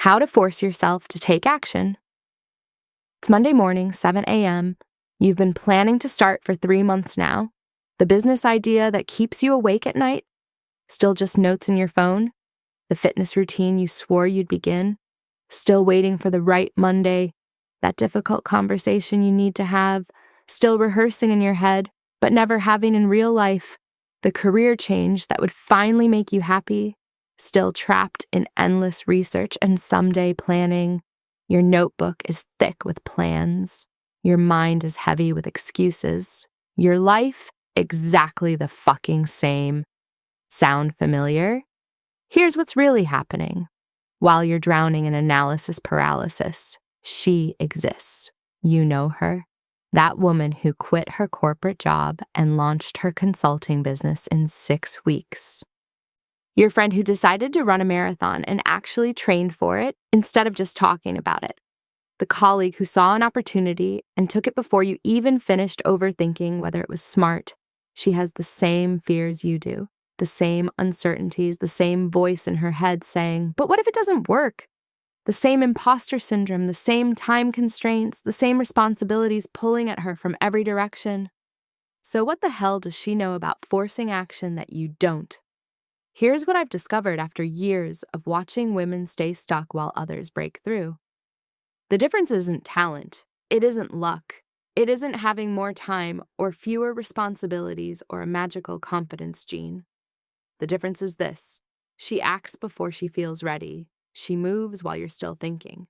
How to force yourself to take action. It's Monday morning, 7 a.m. You've been planning to start for 3 months now. The business idea that keeps you awake at night? Still just notes in your phone? The fitness routine you swore you'd begin? Still waiting for the right Monday? That difficult conversation you need to have? Still rehearsing in your head, but never having in real life? The career change that would finally make you happy? Still trapped in endless research and someday planning? Your notebook is thick with plans. Your mind is heavy with excuses. Your life, exactly the fucking same. Sound familiar? Here's what's really happening. While you're drowning in analysis paralysis, she exists. You know her. That woman who quit her corporate job and launched her consulting business in 6 weeks. Your friend who decided to run a marathon and actually trained for it instead of just talking about it. The colleague who saw an opportunity and took it before you even finished overthinking whether it was smart. She has the same fears you do, the same uncertainties, the same voice in her head saying, "But what if it doesn't work?" The same imposter syndrome, the same time constraints, the same responsibilities pulling at her from every direction. So what the hell does she know about forcing action that you don't? Here's what I've discovered after years of watching women stay stuck while others break through. The difference isn't talent. It isn't luck. It isn't having more time or fewer responsibilities or a magical confidence gene. The difference is this. She acts before she feels ready. She moves while you're still thinking.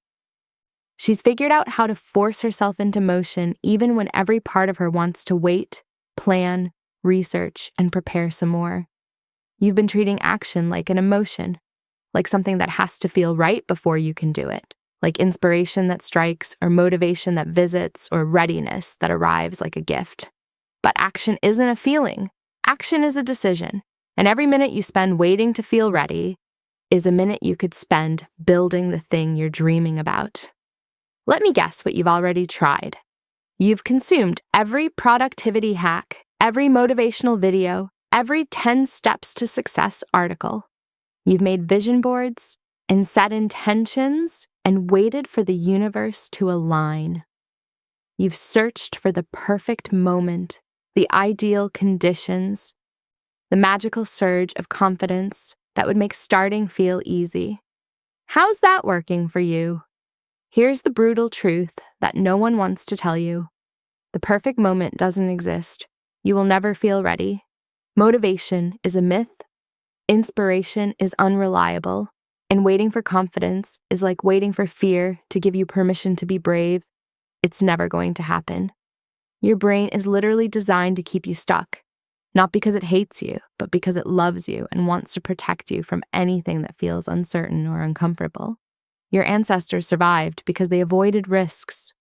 She's figured out how to force herself into motion even when every part of her wants to wait, plan, research, and prepare some more. You've been treating action like an emotion, like something that has to feel right before you can do it, like inspiration that strikes or motivation that visits or readiness that arrives like a gift. But action isn't a feeling. Action is a decision. And every minute you spend waiting to feel ready is a minute you could spend building the thing you're dreaming about. Let me guess what you've already tried. You've consumed every productivity hack, every motivational video, every 10 steps to success article. You've made vision boards and set intentions and waited for the universe to align. You've searched for the perfect moment, the ideal conditions, the magical surge of confidence that would make starting feel easy. How's that working for you? Here's the brutal truth that no one wants to tell you. The perfect moment doesn't exist. You will never feel ready. Motivation is a myth. Inspiration is unreliable. And waiting for confidence is like waiting for fear to give you permission to be brave. It's never going to happen. Your brain is literally designed to keep you stuck. Not because it hates you, but because it loves you and wants to protect you from anything that feels uncertain or uncomfortable. Your ancestors survived because they avoided risks.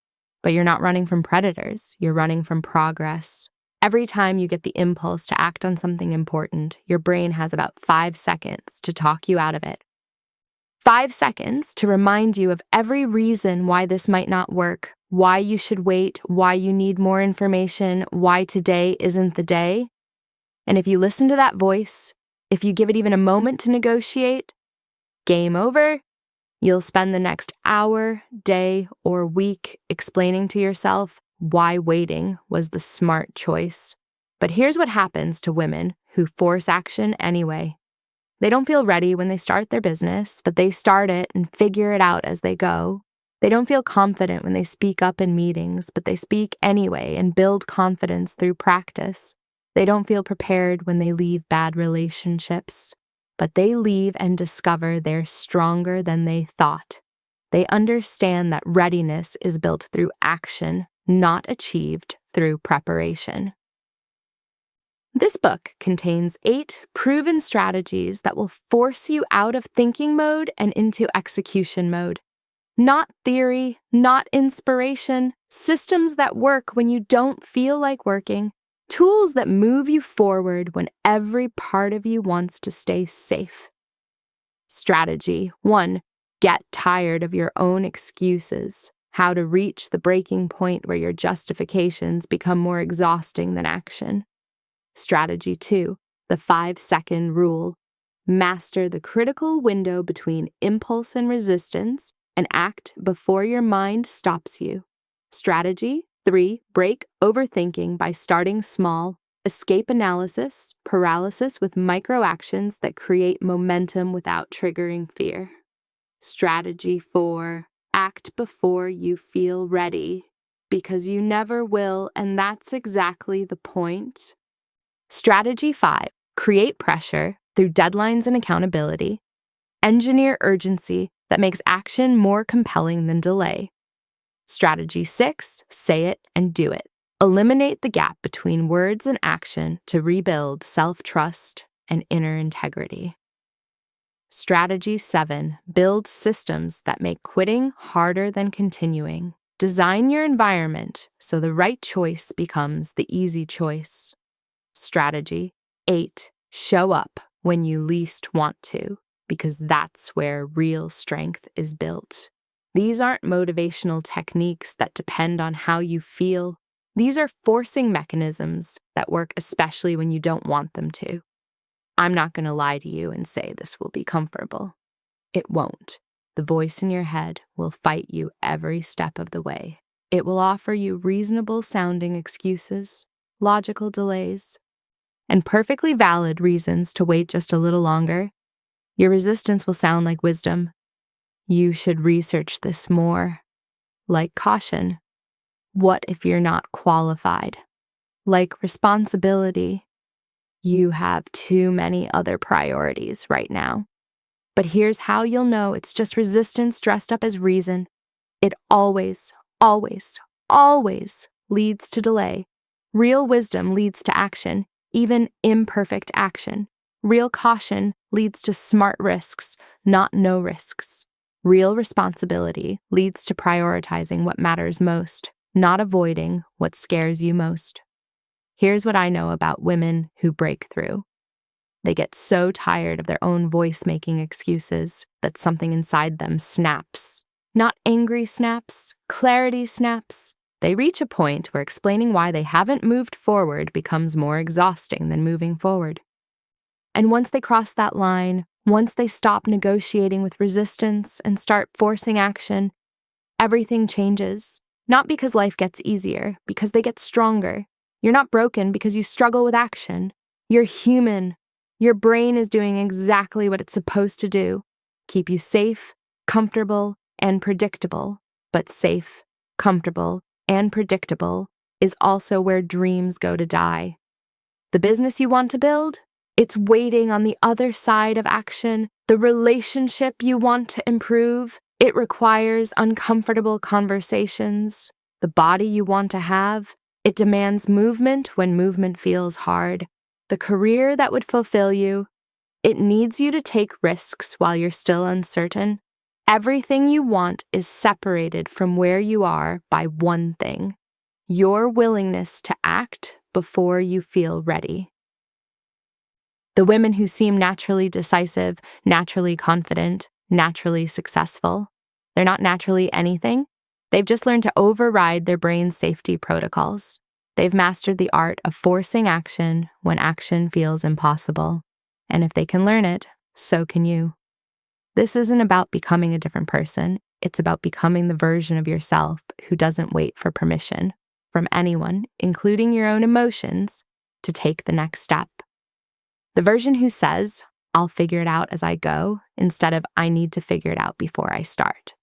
But you're not running from predators, you're running from progress. Every time you get the impulse to act on something important, your brain has about 5 seconds to talk you out of it. 5 seconds to remind you of every reason why this might not work, why you should wait, why you need more information, why today isn't the day. And if you listen to that voice, if you give it even a moment to negotiate, game over. You'll spend the next hour, day, or week explaining to yourself why waiting was the smart choice. But here's what happens to women who force action anyway. They don't feel ready when they start their business, but they start it and figure it out as they go. They don't feel confident when they speak up in meetings, but they speak anyway and build confidence through practice. They don't feel prepared when they leave bad relationships, but they leave and discover they're stronger than they thought. They understand that readiness is built through action, not achieved through preparation. This book contains 8 proven strategies that will force you out of thinking mode and into execution mode. Not theory, not inspiration, systems that work when you don't feel like working, tools that move you forward when every part of you wants to stay safe. Strategy 1. Get tired of your own excuses. How to reach the breaking point where your justifications become more exhausting than action. Strategy 2. The 5-second rule. Master the critical window between impulse and resistance and act before your mind stops you. Strategy 3. Break overthinking by starting small. Escape analysis, paralysis with micro actions that create momentum without triggering fear. Strategy 4. Act before you feel ready, because you never will, and that's exactly the point. Strategy 5. Create pressure through deadlines and accountability. Engineer urgency that makes action more compelling than delay. Strategy 6. Say it and do it. Eliminate the gap between words and action to rebuild self-trust and inner integrity. Strategy 7. Build systems that make quitting harder than continuing. Design your environment so the right choice becomes the easy choice. Strategy 8. Show up when you least want to, because that's where real strength is built. These aren't motivational techniques that depend on how you feel. These are forcing mechanisms that work especially when you don't want them to. I'm not going to lie to you and say this will be comfortable. It won't. The voice in your head will fight you every step of the way. It will offer you reasonable-sounding excuses, logical delays, and perfectly valid reasons to wait just a little longer. Your resistance will sound like wisdom. You should research this more. Like caution. What if you're not qualified? Like responsibility. You have too many other priorities right now. But here's how you'll know it's just resistance dressed up as reason. It always, always, always leads to delay. Real wisdom leads to action, even imperfect action. Real caution leads to smart risks, not no risks. Real responsibility leads to prioritizing what matters most, not avoiding what scares you most. Here's what I know about women who break through. They get so tired of their own voice making excuses that something inside them snaps. Not angry snaps, clarity snaps. They reach a point where explaining why they haven't moved forward becomes more exhausting than moving forward. And once they cross that line, once they stop negotiating with resistance and start forcing action, everything changes. Not because life gets easier, because they get stronger. You're not broken because you struggle with action. You're human. Your brain is doing exactly what it's supposed to do. Keep you safe, comfortable, and predictable. But safe, comfortable, and predictable is also where dreams go to die. The business you want to build? It's waiting on the other side of action. The relationship you want to improve? It requires uncomfortable conversations. The body you want to have? It demands movement when movement feels hard. The career that would fulfill you? It needs you to take risks while you're still uncertain. Everything you want is separated from where you are by one thing: your willingness to act before you feel ready. The women who seem naturally decisive, naturally confident, naturally successful, they're not naturally anything. They've just learned to override their brain's safety protocols. They've mastered the art of forcing action when action feels impossible. And if they can learn it, so can you. This isn't about becoming a different person. It's about becoming the version of yourself who doesn't wait for permission from anyone, including your own emotions, to take the next step. The version who says, "I'll figure it out as I go," instead of "I need to figure it out before I start."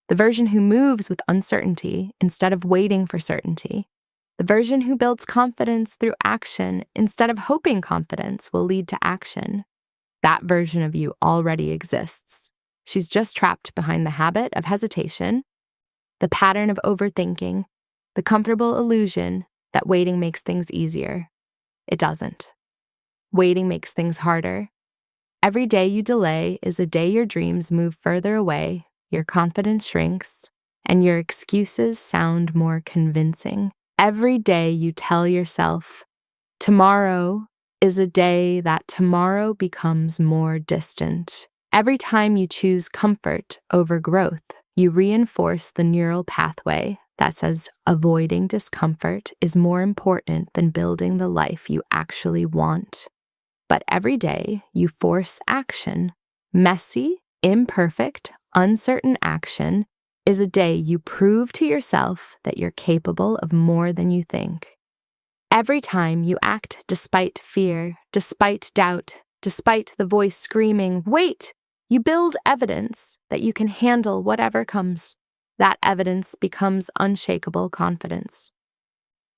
The version who moves with uncertainty instead of waiting for certainty. The version who builds confidence through action instead of hoping confidence will lead to action. That version of you already exists. She's just trapped behind the habit of hesitation, the pattern of overthinking, the comfortable illusion that waiting makes things easier. It doesn't. Waiting makes things harder. Every day you delay is a day your dreams move further away, your confidence shrinks, and your excuses sound more convincing. Every day you tell yourself, tomorrow is a day that tomorrow becomes more distant. Every time you choose comfort over growth, you reinforce the neural pathway that says avoiding discomfort is more important than building the life you actually want. But every day you force action. Messy, imperfect, uncertain action is a day you prove to yourself that you're capable of more than you think. Every time you act despite fear, despite doubt, despite the voice screaming, "Wait!" you build evidence that you can handle whatever comes. That evidence becomes unshakable confidence.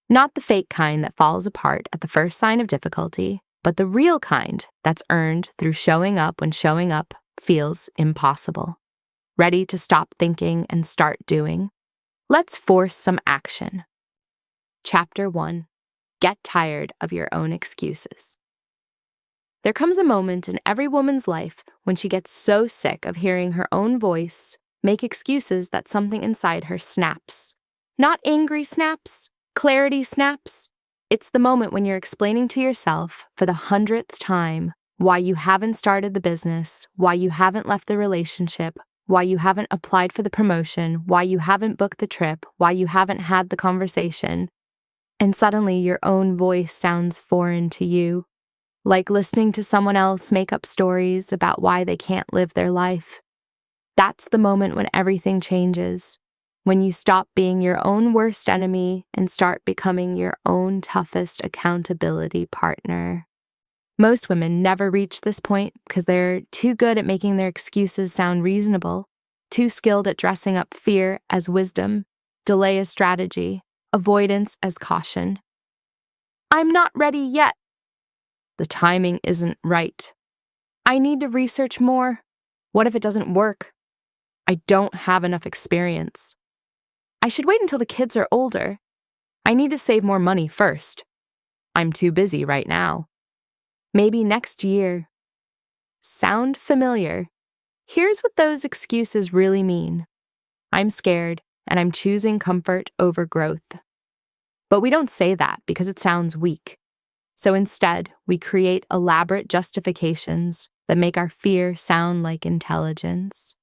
Not the fake kind that falls apart at the first sign of difficulty, but the real kind that's earned through showing up when showing up feels impossible. Ready to stop thinking and start doing? Let's force some action. Chapter 1. Get tired of your own excuses. There comes a moment in every woman's life when she gets so sick of hearing her own voice make excuses that something inside her snaps. Not angry snaps, clarity snaps. It's the moment when you're explaining to yourself for the 100th time why you haven't started the business, why you haven't left the relationship, why you haven't applied for the promotion, why you haven't booked the trip, why you haven't had the conversation. And suddenly your own voice sounds foreign to you, like listening to someone else make up stories about why they can't live their life. That's the moment when everything changes, when you stop being your own worst enemy and start becoming your own toughest accountability partner. Most women never reach this point because they're too good at making their excuses sound reasonable, too skilled at dressing up fear as wisdom, delay as strategy, avoidance as caution. I'm not ready yet. The timing isn't right. I need to research more. What if it doesn't work? I don't have enough experience. I should wait until the kids are older. I need to save more money first. I'm too busy right now. Maybe next year. Sound familiar? Here's what those excuses really mean. I'm scared, and I'm choosing comfort over growth. But we don't say that because it sounds weak. So instead, we create elaborate justifications that make our fear sound like intelligence.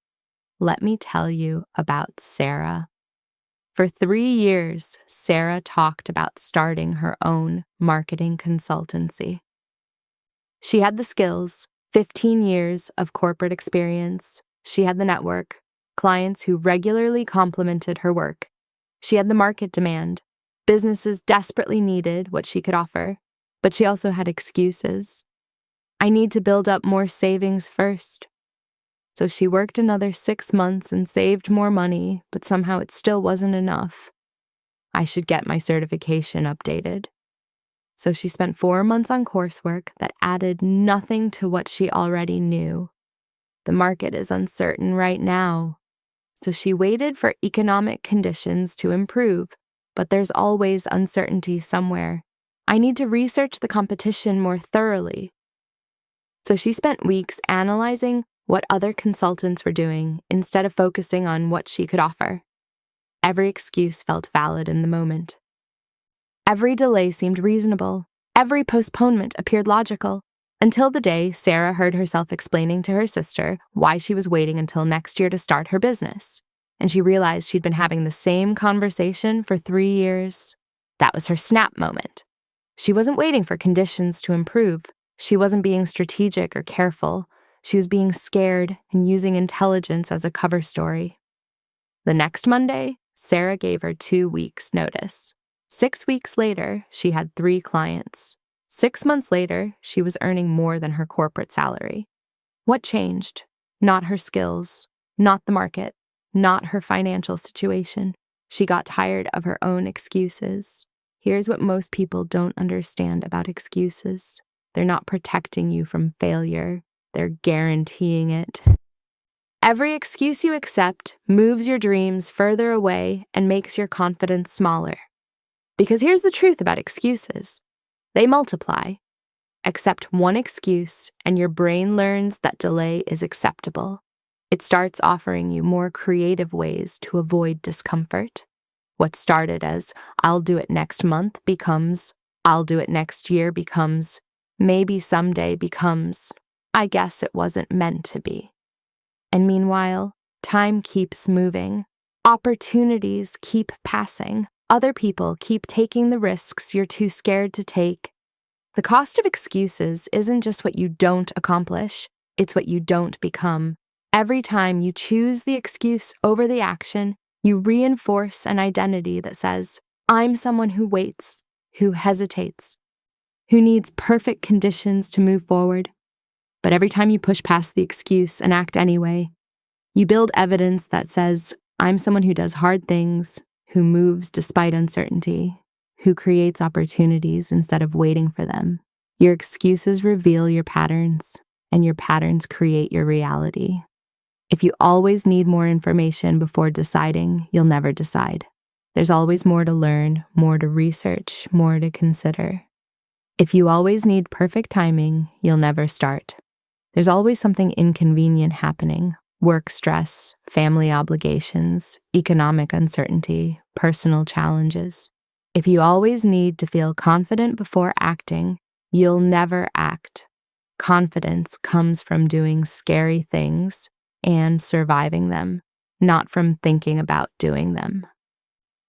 Let me tell you about Sarah. For 3 years, Sarah talked about starting her own marketing consultancy. She had the skills, 15 years of corporate experience. She had the network, clients who regularly complimented her work. She had the market demand. Businesses desperately needed what she could offer, but she also had excuses. I need to build up more savings first. So she worked another 6 months and saved more money, but somehow it still wasn't enough. I should get my certification updated. So she spent 4 months on coursework that added nothing to what she already knew. The market is uncertain right now. So she waited for economic conditions to improve, but there's always uncertainty somewhere. I need to research the competition more thoroughly. So she spent weeks analyzing what other consultants were doing instead of focusing on what she could offer. Every excuse felt valid in the moment. Every delay seemed reasonable. Every postponement appeared logical. Until the day Sarah heard herself explaining to her sister why she was waiting until next year to start her business. And she realized she'd been having the same conversation for 3 years. That was her snap moment. She wasn't waiting for conditions to improve. She wasn't being strategic or careful. She was being scared and using intelligence as a cover story. The next Monday, Sarah gave her 2 weeks' notice. 6 weeks later, she had 3 clients. 6 months later, she was earning more than her corporate salary. What changed? Not her skills, not the market, not her financial situation. She got tired of her own excuses. Here's what most people don't understand about excuses. They're not protecting you from failure. They're guaranteeing it. Every excuse you accept moves your dreams further away and makes your confidence smaller. Because here's the truth about excuses. They multiply. Accept one excuse and your brain learns that delay is acceptable. It starts offering you more creative ways to avoid discomfort. What started as, I'll do it next month becomes, I'll do it next year becomes, maybe someday becomes, I guess it wasn't meant to be. And meanwhile, time keeps moving. Opportunities keep passing. Other people keep taking the risks you're too scared to take. The cost of excuses isn't just what you don't accomplish, it's what you don't become. Every time you choose the excuse over the action, you reinforce an identity that says, I'm someone who waits, who hesitates, who needs perfect conditions to move forward. But every time you push past the excuse and act anyway, you build evidence that says, I'm someone who does hard things, who moves despite uncertainty, who creates opportunities instead of waiting for them. Your excuses reveal your patterns, and your patterns create your reality. If you always need more information before deciding, you'll never decide. There's always more to learn, more to research, more to consider. If you always need perfect timing, you'll never start. There's always something inconvenient happening: work stress, family obligations, economic uncertainty, personal challenges. If you always need to feel confident before acting, you'll never act. Confidence comes from doing scary things and surviving them, not from thinking about doing them.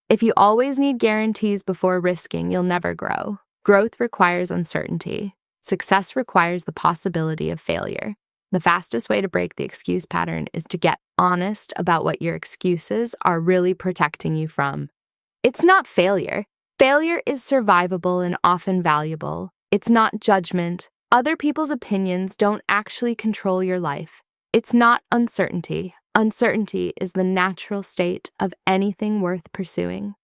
If you always need guarantees before risking, you'll never grow. Growth requires uncertainty. Success requires the possibility of failure. The fastest way to break the excuse pattern is to get honest about what your excuses are really protecting you from. It's not failure. Failure is survivable and often valuable. It's not judgment. Other people's opinions don't actually control your life. It's not uncertainty. Uncertainty is the natural state of anything worth pursuing.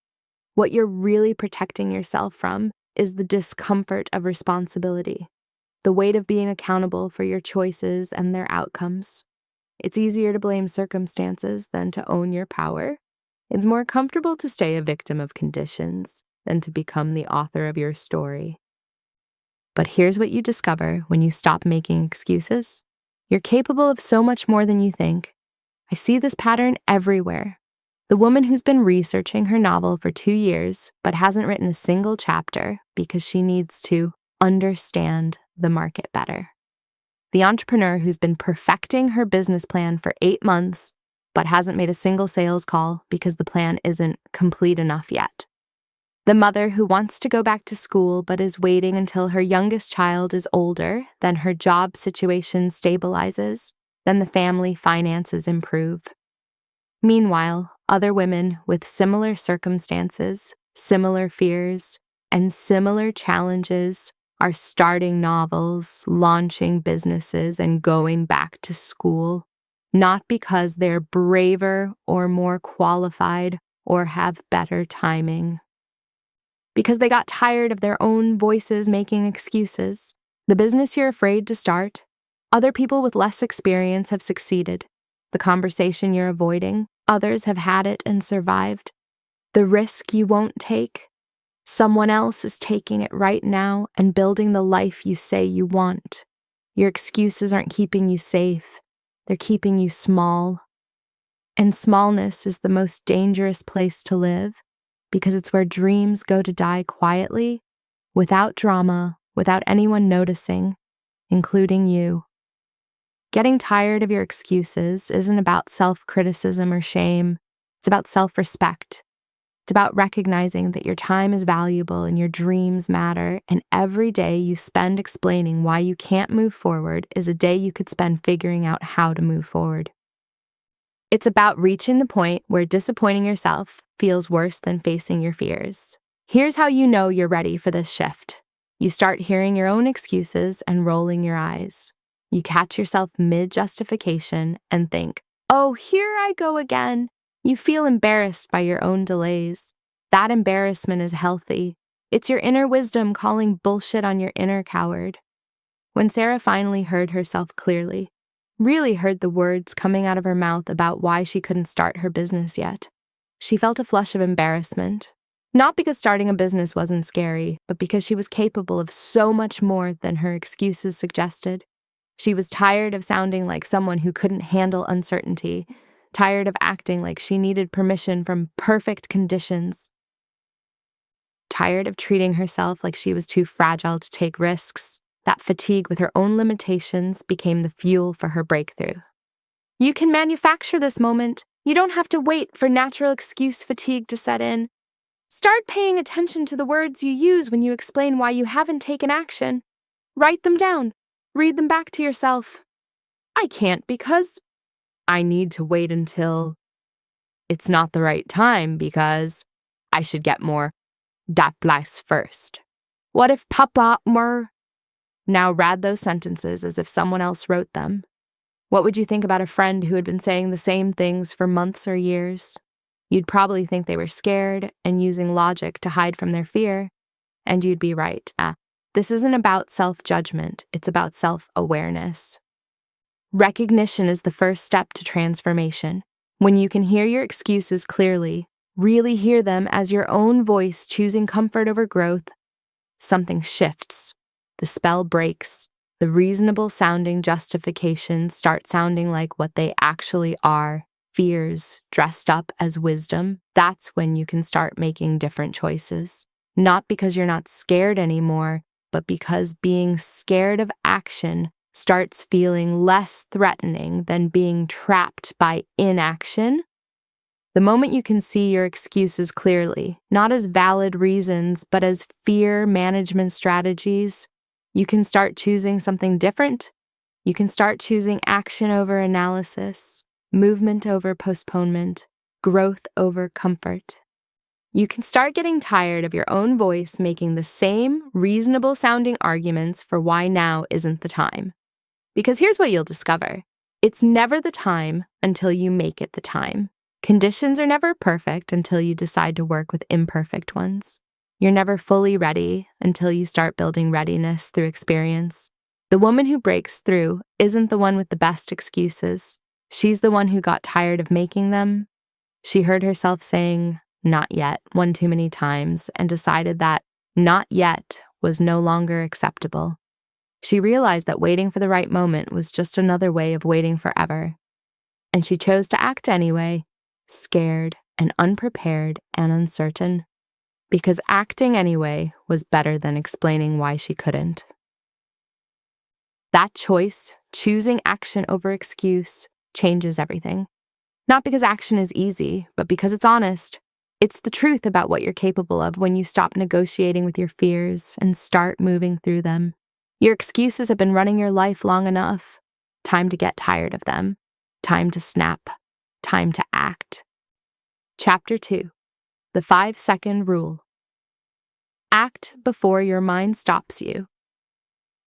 What you're really protecting yourself from is the discomfort of responsibility, the weight of being accountable for your choices and their outcomes. It's easier to blame circumstances than to own your power. It's more comfortable to stay a victim of conditions than to become the author of your story. But here's what you discover when you stop making excuses. You're capable of so much more than you think. I see this pattern everywhere. The woman who's been researching her novel for 2 years but hasn't written a single chapter because she needs to understand the market better. The entrepreneur who's been perfecting her business plan for 8 months but hasn't made a single sales call because the plan isn't complete enough yet. The mother who wants to go back to school but is waiting until her youngest child is older, then her job situation stabilizes, then the family finances improve. Meanwhile, other women with similar circumstances, similar fears, and similar challenges are starting novels, launching businesses, and going back to school, not because they're braver or more qualified or have better timing. Because they got tired of their own voices making excuses. The business you're afraid to start, other people with less experience have succeeded. The conversation you're avoiding, others have had it and survived. The risk you won't take, someone else is taking it right now and building the life you say you want. Your excuses aren't keeping you safe. They're keeping you small. And smallness is the most dangerous place to live because it's where dreams go to die quietly, without drama, without anyone noticing, including you. Getting tired of your excuses isn't about self-criticism or shame. It's about self-respect. It's about recognizing that your time is valuable and your dreams matter, and every day you spend explaining why you can't move forward is a day you could spend figuring out how to move forward. It's about reaching the point where disappointing yourself feels worse than facing your fears. Here's how you know you're ready for this shift. You start hearing your own excuses and rolling your eyes. You catch yourself mid-justification and think, oh, here I go again. You feel embarrassed by your own delays. That embarrassment is healthy. It's your inner wisdom calling bullshit on your inner coward. When Sarah finally heard herself clearly, really heard the words coming out of her mouth about why she couldn't start her business yet, she felt a flush of embarrassment. Not because starting a business wasn't scary, but because she was capable of so much more than her excuses suggested. She was tired of sounding like someone who couldn't handle uncertainty, tired of acting like she needed permission from perfect conditions, tired of treating herself like she was too fragile to take risks. That fatigue with her own limitations became the fuel for her breakthrough. You can manufacture this moment. You don't have to wait for natural excuse fatigue to set in. Start paying attention to the words you use when you explain why you haven't taken action. Write them down. Read them back to yourself. I can't because I need to wait until it's not the right time because I should get more that place first. What if Papa were? Now read those sentences as if someone else wrote them. What would you think about a friend who had been saying the same things for months or years? You'd probably think they were scared and using logic to hide from their fear, and you'd be right. This isn't about self-judgment, it's about self-awareness. Recognition is the first step to transformation. When you can hear your excuses clearly, really hear them as your own voice choosing comfort over growth, something shifts. The spell breaks. The reasonable-sounding justifications start sounding like what they actually are, fears dressed up as wisdom. That's when you can start making different choices. Not because you're not scared anymore, but because being scared of action starts feeling less threatening than being trapped by inaction. The moment you can see your excuses clearly, not as valid reasons, but as fear management strategies, you can start choosing something different. You can start choosing action over analysis, movement over postponement, growth over comfort. You can start getting tired of your own voice making the same reasonable-sounding arguments for why now isn't the time. Because here's what you'll discover. It's never the time until you make it the time. Conditions are never perfect until you decide to work with imperfect ones. You're never fully ready until you start building readiness through experience. The woman who breaks through isn't the one with the best excuses. She's the one who got tired of making them. She heard herself saying, "Not yet," one too many times and decided that "not yet" was no longer acceptable. She realized that waiting for the right moment was just another way of waiting forever. And she chose to act anyway, scared and unprepared and uncertain. Because acting anyway was better than explaining why she couldn't. That choice, choosing action over excuse, changes everything. Not because action is easy, but because it's honest. It's the truth about what you're capable of when you stop negotiating with your fears and start moving through them. Your excuses have been running your life long enough. Time to get tired of them. Time to snap. Time to act. Chapter 2. The 5-second rule. Act before your mind stops you.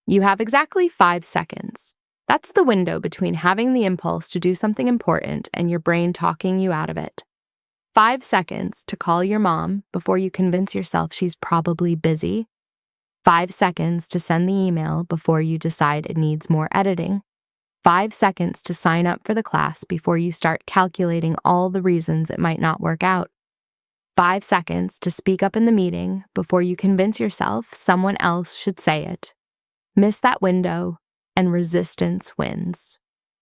You have exactly 5 seconds. That's the window between having the impulse to do something important and your brain talking you out of it. 5 seconds to call your mom before you convince yourself she's probably busy. 5 seconds to send the email before you decide it needs more editing. 5 seconds to sign up for the class before you start calculating all the reasons it might not work out. 5 seconds to speak up in the meeting before you convince yourself someone else should say it. Miss that window, and resistance wins.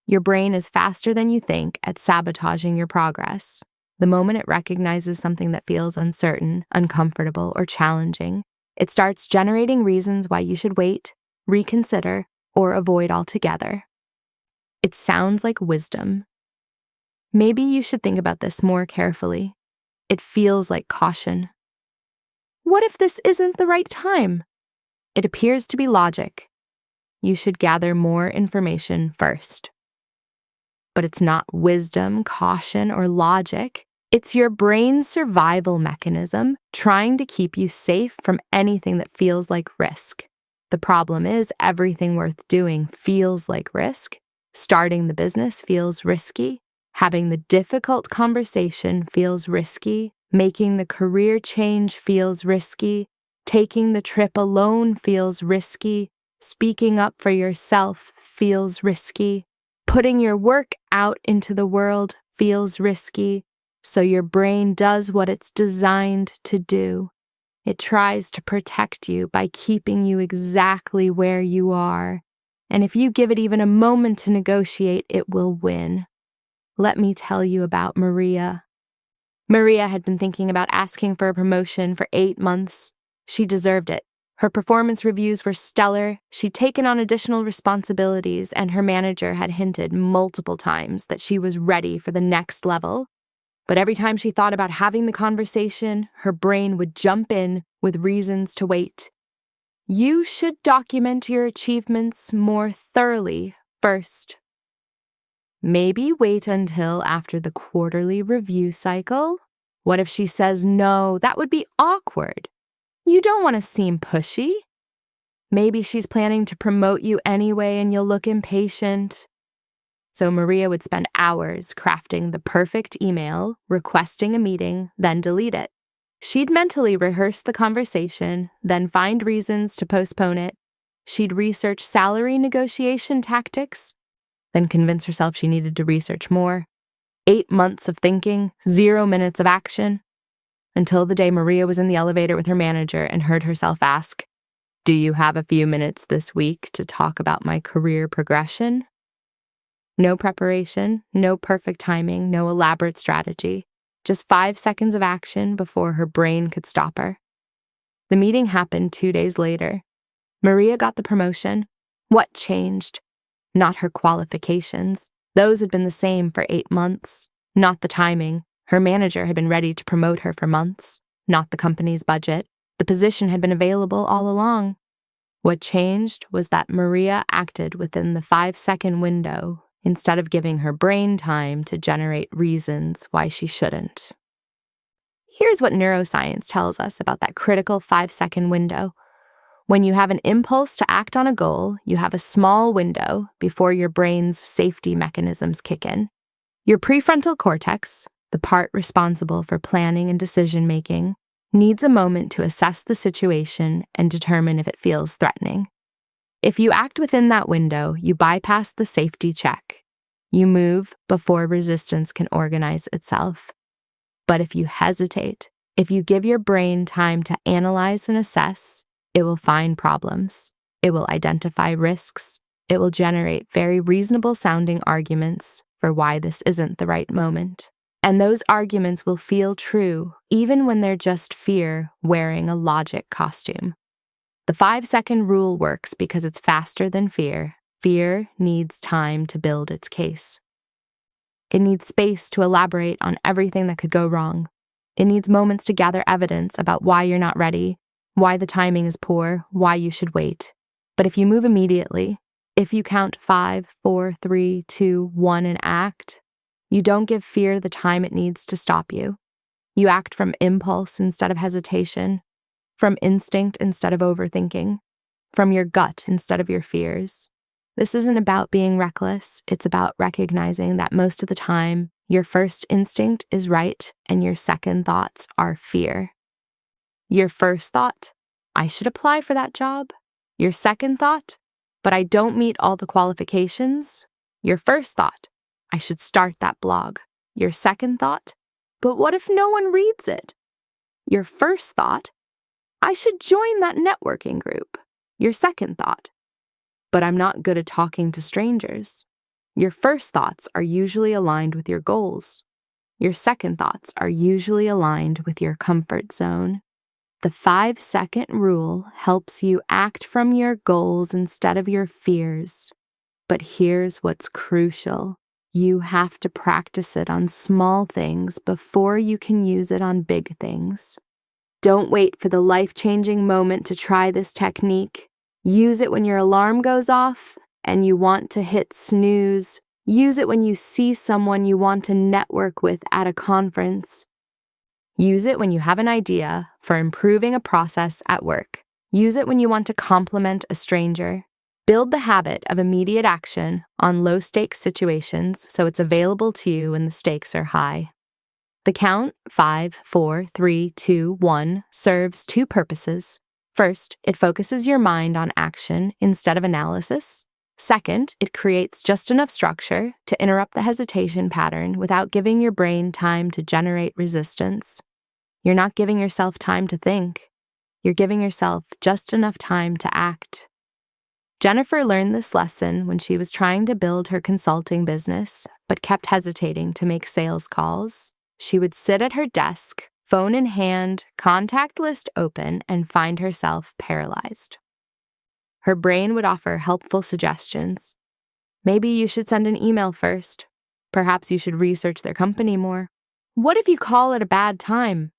Your brain is faster than you think at sabotaging your progress. The moment it recognizes something that feels uncertain, uncomfortable, or challenging, it starts generating reasons why you should wait, reconsider, or avoid altogether. It sounds like wisdom. Maybe you should think about this more carefully. It feels like caution. What if this isn't the right time? It appears to be logic. You should gather more information first. But it's not wisdom, caution, or logic. It's your brain's survival mechanism trying to keep you safe from anything that feels like risk. The problem is everything worth doing feels like risk. Starting the business feels risky. Having the difficult conversation feels risky. Making the career change feels risky. Taking the trip alone feels risky. Speaking up for yourself feels risky. Putting your work out into the world feels risky. So your brain does what it's designed to do. It tries to protect you by keeping you exactly where you are. And if you give it even a moment to negotiate, it will win. Let me tell you about Maria. Maria had been thinking about asking for a promotion for 8 months. She deserved it. Her performance reviews were stellar. She'd taken on additional responsibilities, and her manager had hinted multiple times that she was ready for the next level. But every time she thought about having the conversation, her brain would jump in with reasons to wait. You should document your achievements more thoroughly first. Maybe wait until after the quarterly review cycle. What if she says no? That would be awkward. You don't want to seem pushy. Maybe she's planning to promote you anyway and you'll look impatient. So Maria would spend hours crafting the perfect email, requesting a meeting, then delete it. She'd mentally rehearse the conversation, then find reasons to postpone it. She'd research salary negotiation tactics, then convince herself she needed to research more. 8 months of thinking, 0 minutes of action. Until the day Maria was in the elevator with her manager and heard herself ask, "Do you have a few minutes this week to talk about my career progression?" No preparation, no perfect timing, no elaborate strategy. Just 5 seconds of action before her brain could stop her. The meeting happened 2 days later. Maria got the promotion. What changed? Not her qualifications. Those had been the same for 8 months. Not the timing. Her manager had been ready to promote her for months. Not the company's budget. The position had been available all along. What changed was that Maria acted within the 5-second window instead of giving her brain time to generate reasons why she shouldn't. Here's what neuroscience tells us about that critical 5-second window. When you have an impulse to act on a goal, you have a small window before your brain's safety mechanisms kick in. Your prefrontal cortex, the part responsible for planning and decision-making, needs a moment to assess the situation and determine if it feels threatening. If you act within that window, you bypass the safety check. You move before resistance can organize itself. But if you hesitate, if you give your brain time to analyze and assess, it will find problems. It will identify risks. It will generate very reasonable-sounding arguments for why this isn't the right moment. And those arguments will feel true even when they're just fear wearing a logic costume. The 5-second rule works because it's faster than fear. Fear needs time to build its case. It needs space to elaborate on everything that could go wrong. It needs moments to gather evidence about why you're not ready, why the timing is poor, why you should wait. But if you move immediately, if you count 5, 4, 3, 2, 1 and act, you don't give fear the time it needs to stop you. You act from impulse instead of hesitation, from instinct instead of overthinking, from your gut instead of your fears. This isn't about being reckless. It's about recognizing that most of the time, your first instinct is right and your second thoughts are fear. Your first thought, I should apply for that job. Your second thought, but I don't meet all the qualifications. Your first thought, I should start that blog. Your second thought, but what if no one reads it? Your first thought, I should join that networking group. Your second thought, but I'm not good at talking to strangers. Your first thoughts are usually aligned with your goals. Your second thoughts are usually aligned with your comfort zone. The 5-second rule helps you act from your goals instead of your fears. But here's what's crucial. You have to practice it on small things before you can use it on big things. Don't wait for the life-changing moment to try this technique. Use it when your alarm goes off and you want to hit snooze. Use it when you see someone you want to network with at a conference. Use it when you have an idea for improving a process at work. Use it when you want to compliment a stranger. Build the habit of immediate action on low-stakes situations so it's available to you when the stakes are high. The count 5, 4, 3, 2, 1 serves 2 purposes. First, it focuses your mind on action instead of analysis. Second, it creates just enough structure to interrupt the hesitation pattern without giving your brain time to generate resistance. You're not giving yourself time to think. You're giving yourself just enough time to act. Jennifer learned this lesson when she was trying to build her consulting business, but kept hesitating to make sales calls. She would sit at her desk, phone in hand, contact list open, and find herself paralyzed. Her brain would offer helpful suggestions. Maybe you should send an email first. Perhaps you should research their company more. What if you call at a bad time?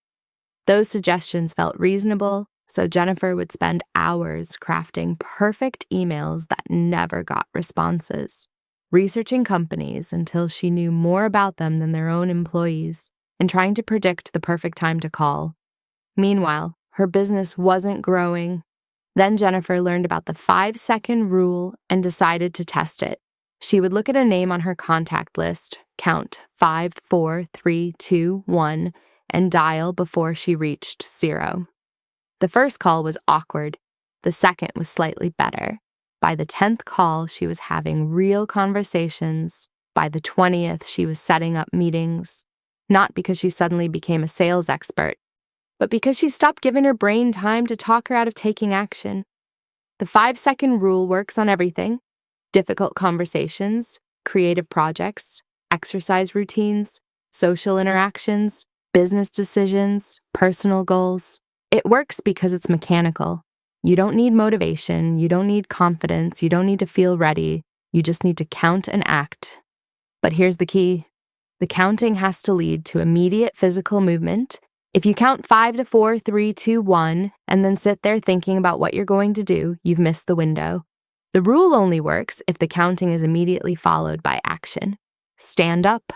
Those suggestions felt reasonable, so Jennifer would spend hours crafting perfect emails that never got responses, researching companies until she knew more about them than their own employees, and trying to predict the perfect time to call. Meanwhile, her business wasn't growing. Then Jennifer learned about the 5-second rule and decided to test it. She would look at a name on her contact list, count 5, 4, 3, 2, 1, and dial before she reached 0. The first call was awkward. The second was slightly better. By the 10th call, she was having real conversations. By the 20th, she was setting up meetings. Not because she suddenly became a sales expert, but because she stopped giving her brain time to talk her out of taking action. The 5-second rule works on everything: difficult conversations, creative projects, exercise routines, social interactions, business decisions, personal goals. It works because it's mechanical. You don't need motivation, you don't need confidence, you don't need to feel ready. You just need to count and act. But here's the key. The counting has to lead to immediate physical movement. If you count 5 to 4, 3, 2, 1, and then sit there thinking about what you're going to do, you've missed the window. The rule only works if the counting is immediately followed by action. Stand up,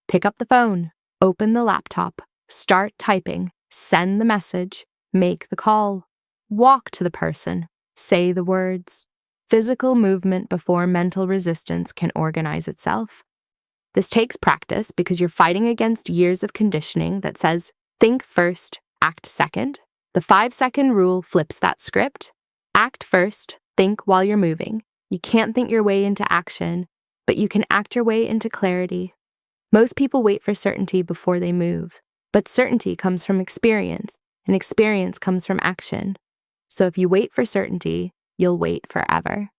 pick up the phone, open the laptop, start typing, send the message, make the call, walk to the person, say the words. Physical movement before mental resistance can organize itself. This takes practice because you're fighting against years of conditioning that says, think first, act second. The 5-second rule flips that script. Act first, think while you're moving. You can't think your way into action, but you can act your way into clarity. Most people wait for certainty before they move, but certainty comes from experience, and experience comes from action. So if you wait for certainty, you'll wait forever.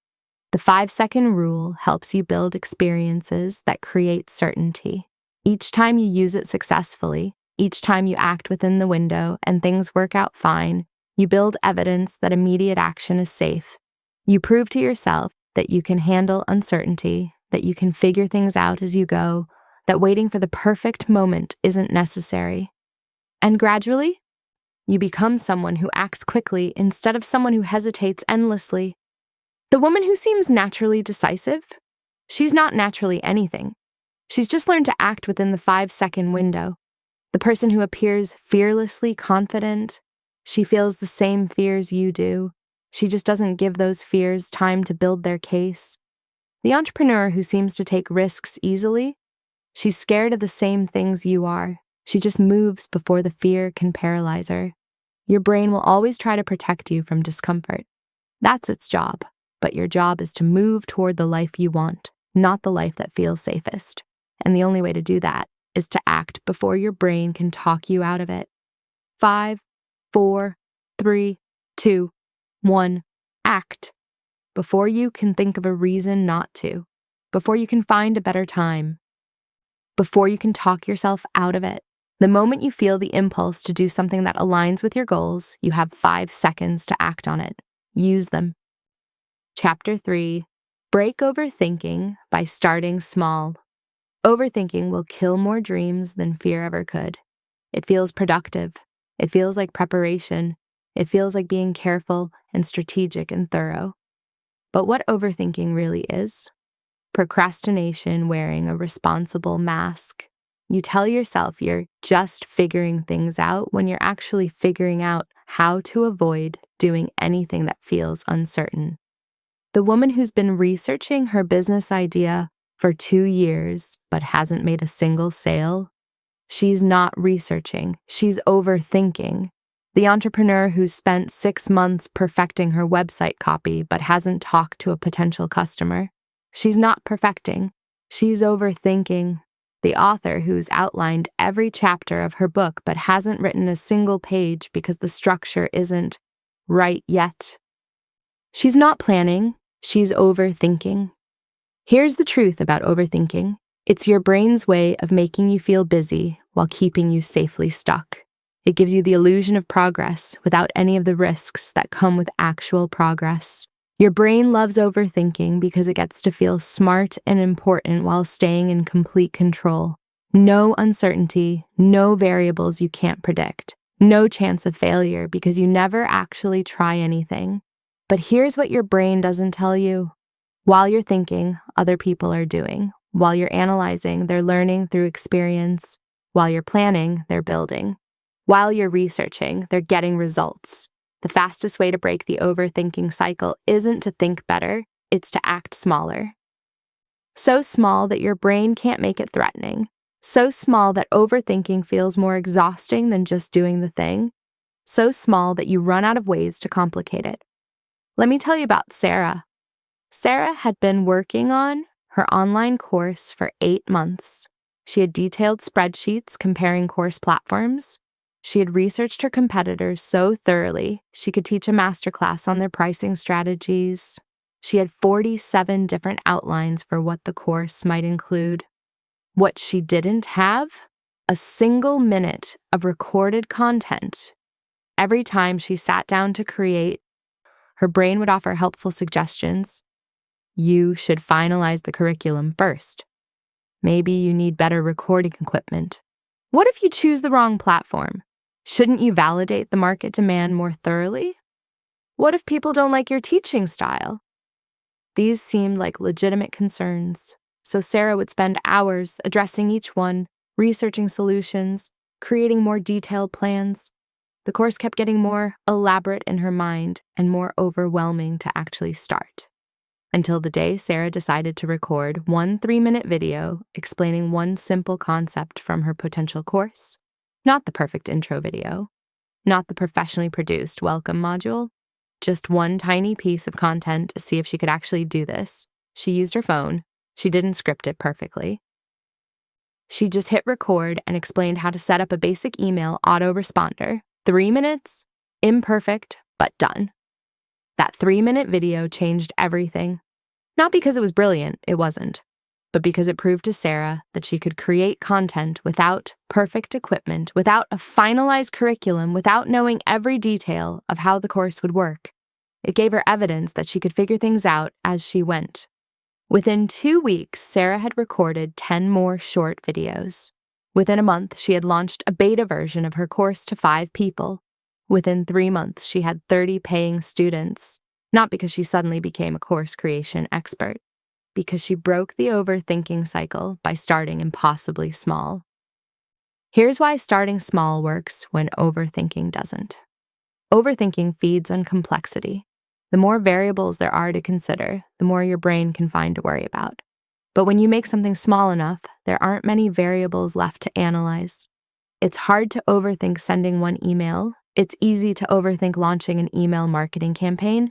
The 5-second rule helps you build experiences that create certainty. Each time you use it successfully, each time you act within the window and things work out fine, you build evidence that immediate action is safe. You prove to yourself that you can handle uncertainty, that you can figure things out as you go, that waiting for the perfect moment isn't necessary. And gradually, you become someone who acts quickly instead of someone who hesitates endlessly. The woman who seems naturally decisive, she's not naturally anything. She's just learned to act within the 5-second window. The person who appears fearlessly confident, she feels the same fears you do. She just doesn't give those fears time to build their case. The entrepreneur who seems to take risks easily, she's scared of the same things you are. She just moves before the fear can paralyze her. Your brain will always try to protect you from discomfort. That's its job. But your job is to move toward the life you want, not the life that feels safest. And the only way to do that is to act before your brain can talk you out of it. 5, 4, 3, 2, 1. Act. Before you can think of a reason not to. Before you can find a better time. Before you can talk yourself out of it. The moment you feel the impulse to do something that aligns with your goals, you have 5 seconds to act on it. Use them. Chapter 3. Break overthinking by starting small. Overthinking will kill more dreams than fear ever could. It feels productive. It feels like preparation. It feels like being careful and strategic and thorough. But what overthinking really is? Procrastination wearing a responsible mask. You tell yourself you're just figuring things out when you're actually figuring out how to avoid doing anything that feels uncertain. The woman who's been researching her business idea for 2 years but hasn't made a single sale, she's not researching, she's overthinking. The entrepreneur who's spent 6 months perfecting her website copy but hasn't talked to a potential customer, she's not perfecting, she's overthinking. The author who's outlined every chapter of her book but hasn't written a single page because the structure isn't right yet. She's not planning, she's overthinking. Here's the truth about overthinking. It's your brain's way of making you feel busy while keeping you safely stuck. It gives you the illusion of progress without any of the risks that come with actual progress. Your brain loves overthinking because it gets to feel smart and important while staying in complete control. No uncertainty, no variables you can't predict, no chance of failure because you never actually try anything. But here's what your brain doesn't tell you. While you're thinking, other people are doing. While you're analyzing, they're learning through experience. While you're planning, they're building. While you're researching, they're getting results. The fastest way to break the overthinking cycle isn't to think better, it's to act smaller. So small that your brain can't make it threatening. So small that overthinking feels more exhausting than just doing the thing. So small that you run out of ways to complicate it. Let me tell you about Sarah. Sarah had been working on her online course for 8 months. She had detailed spreadsheets comparing course platforms. She had researched her competitors so thoroughly she could teach a masterclass on their pricing strategies. She had 47 different outlines for what the course might include. What she didn't have? A single minute of recorded content. Every time she sat down to create, her brain would offer helpful suggestions. You should finalize the curriculum first. Maybe you need better recording equipment. What if you choose the wrong platform? Shouldn't you validate the market demand more thoroughly? What if people don't like your teaching style? These seemed like legitimate concerns, so Sarah would spend hours addressing each one, researching solutions, creating more detailed plans. The course kept getting more elaborate in her mind and more overwhelming to actually start. Until the day Sarah decided to record one 3-minute video explaining one simple concept from her potential course. Not the perfect intro video, not the professionally produced welcome module, just one tiny piece of content to see if she could actually do this. She used her phone. She didn't script it perfectly. She just hit record and explained how to set up a basic email autoresponder. 3 minutes, imperfect, but done. That 3-minute video changed everything. Not because it was brilliant, it wasn't, but because it proved to Sarah that she could create content without perfect equipment, without a finalized curriculum, without knowing every detail of how the course would work. It gave her evidence that she could figure things out as she went. Within 2 weeks, Sarah had recorded 10 more short videos. Within a month, she had launched a beta version of her course to 5 people. Within 3 months, she had 30 paying students, not because she suddenly became a course creation expert, because she broke the overthinking cycle by starting impossibly small. Here's why starting small works when overthinking doesn't. Overthinking feeds on complexity. The more variables there are to consider, the more your brain can find to worry about. But when you make something small enough, there aren't many variables left to analyze. It's hard to overthink sending one email. It's easy to overthink launching an email marketing campaign.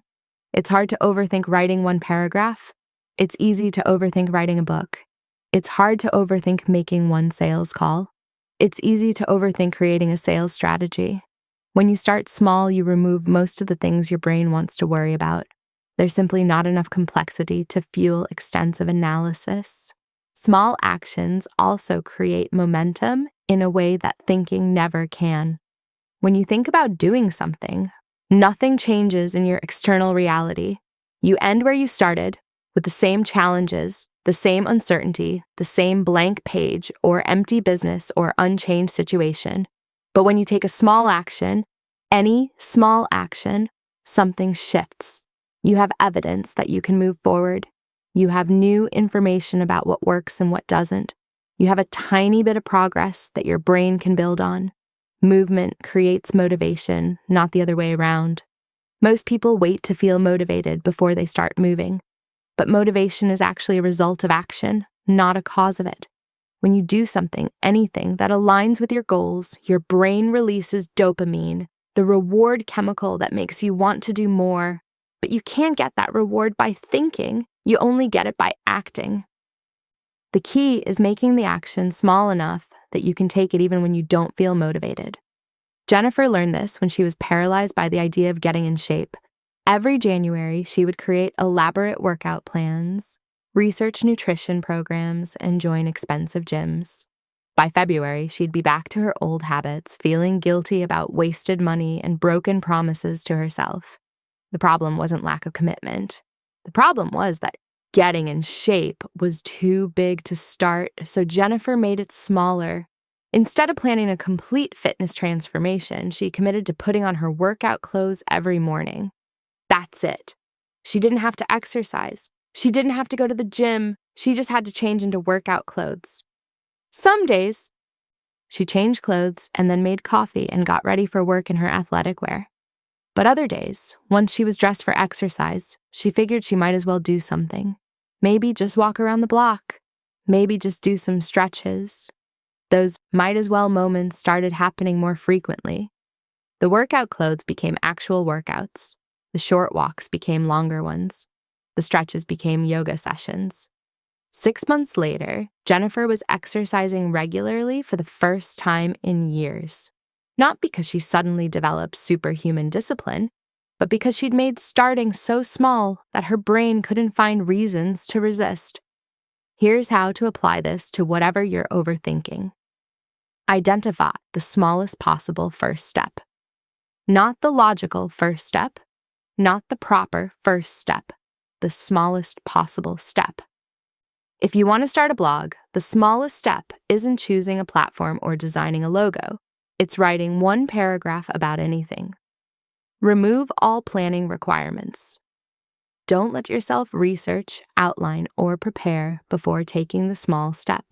It's hard to overthink writing one paragraph. It's easy to overthink writing a book. It's hard to overthink making one sales call. It's easy to overthink creating a sales strategy. When you start small, you remove most of the things your brain wants to worry about. There's simply not enough complexity to fuel extensive analysis. Small actions also create momentum in a way that thinking never can. When you think about doing something, nothing changes in your external reality. You end where you started, with the same challenges, the same uncertainty, the same blank page or empty business or unchanged situation. But when you take a small action, any small action, something shifts. You have evidence that you can move forward. You have new information about what works and what doesn't. You have a tiny bit of progress that your brain can build on. Movement creates motivation, not the other way around. Most people wait to feel motivated before they start moving. But motivation is actually a result of action, not a cause of it. When you do something, anything that aligns with your goals, your brain releases dopamine, the reward chemical that makes you want to do more. But you can't get that reward by thinking. You only get it by acting. The key is making the action small enough that you can take it even when you don't feel motivated. Jennifer learned this when she was paralyzed by the idea of getting in shape. Every January, she would create elaborate workout plans, research nutrition programs, and join expensive gyms. By February, she'd be back to her old habits, feeling guilty about wasted money and broken promises to herself. The problem wasn't lack of commitment. The problem was that getting in shape was too big to start, so Jennifer made it smaller. Instead of planning a complete fitness transformation, she committed to putting on her workout clothes every morning. That's it. She didn't have to exercise. She didn't have to go to the gym. She just had to change into workout clothes. Some days, she changed clothes and then made coffee and got ready for work in her athletic wear. But other days, once she was dressed for exercise, she figured she might as well do something. Maybe just walk around the block. Maybe just do some stretches. Those might as well moments started happening more frequently. The workout clothes became actual workouts. The short walks became longer ones. The stretches became yoga sessions. 6 months later, Jennifer was exercising regularly for the first time in years. Not because she suddenly developed superhuman discipline, but because she'd made starting so small that her brain couldn't find reasons to resist. Here's how to apply this to whatever you're overthinking. Identify the smallest possible first step. Not the logical first step, not the proper first step, the smallest possible step. If you want to start a blog, the smallest step isn't choosing a platform or designing a logo. It's writing one paragraph about anything. Remove all planning requirements. Don't let yourself research, outline, or prepare before taking the small step.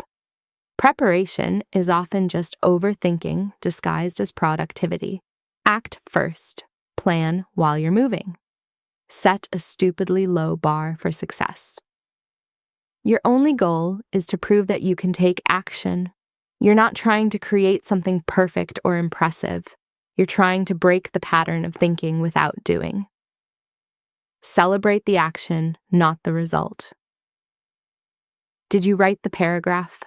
Preparation is often just overthinking disguised as productivity. Act first. Plan while you're moving. Set a stupidly low bar for success. Your only goal is to prove that you can take action. You're not trying to create something perfect or impressive. You're trying to break the pattern of thinking without doing. Celebrate the action, not the result. Did you write the paragraph?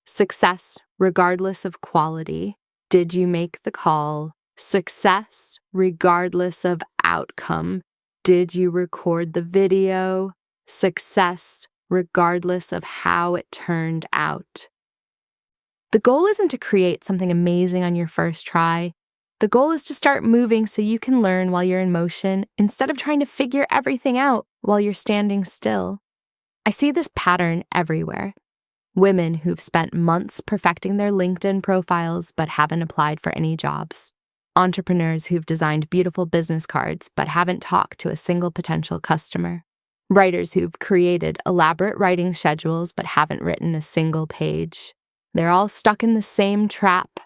Success, regardless of quality. Did you make the call? Success, regardless of outcome. Did you record the video? Success, regardless of how it turned out. The goal isn't to create something amazing on your first try. The goal is to start moving so you can learn while you're in motion instead of trying to figure everything out while you're standing still. I see this pattern everywhere. Women who've spent months perfecting their LinkedIn profiles but haven't applied for any jobs. Entrepreneurs who've designed beautiful business cards but haven't talked to a single potential customer. Writers who've created elaborate writing schedules but haven't written a single page. They're all stuck in the same trap,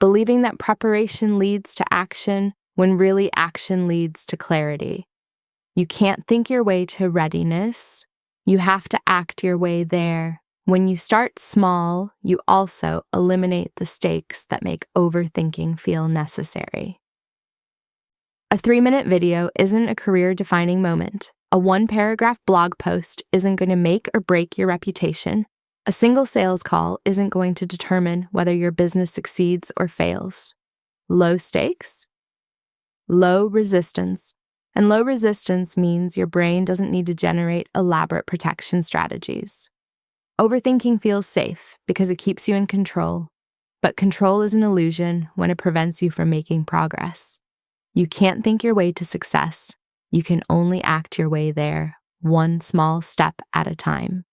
believing that preparation leads to action when really action leads to clarity. You can't think your way to readiness. You have to act your way there. When you start small, you also eliminate the stakes that make overthinking feel necessary. A 3-minute video isn't a career-defining moment. A 1-paragraph blog post isn't going to make or break your reputation. A single sales call isn't going to determine whether your business succeeds or fails. Low stakes? Low resistance. And low resistance means your brain doesn't need to generate elaborate protection strategies. Overthinking feels safe because it keeps you in control, but control is an illusion when it prevents you from making progress. You can't think your way to success. You can only act your way there, one small step at a time.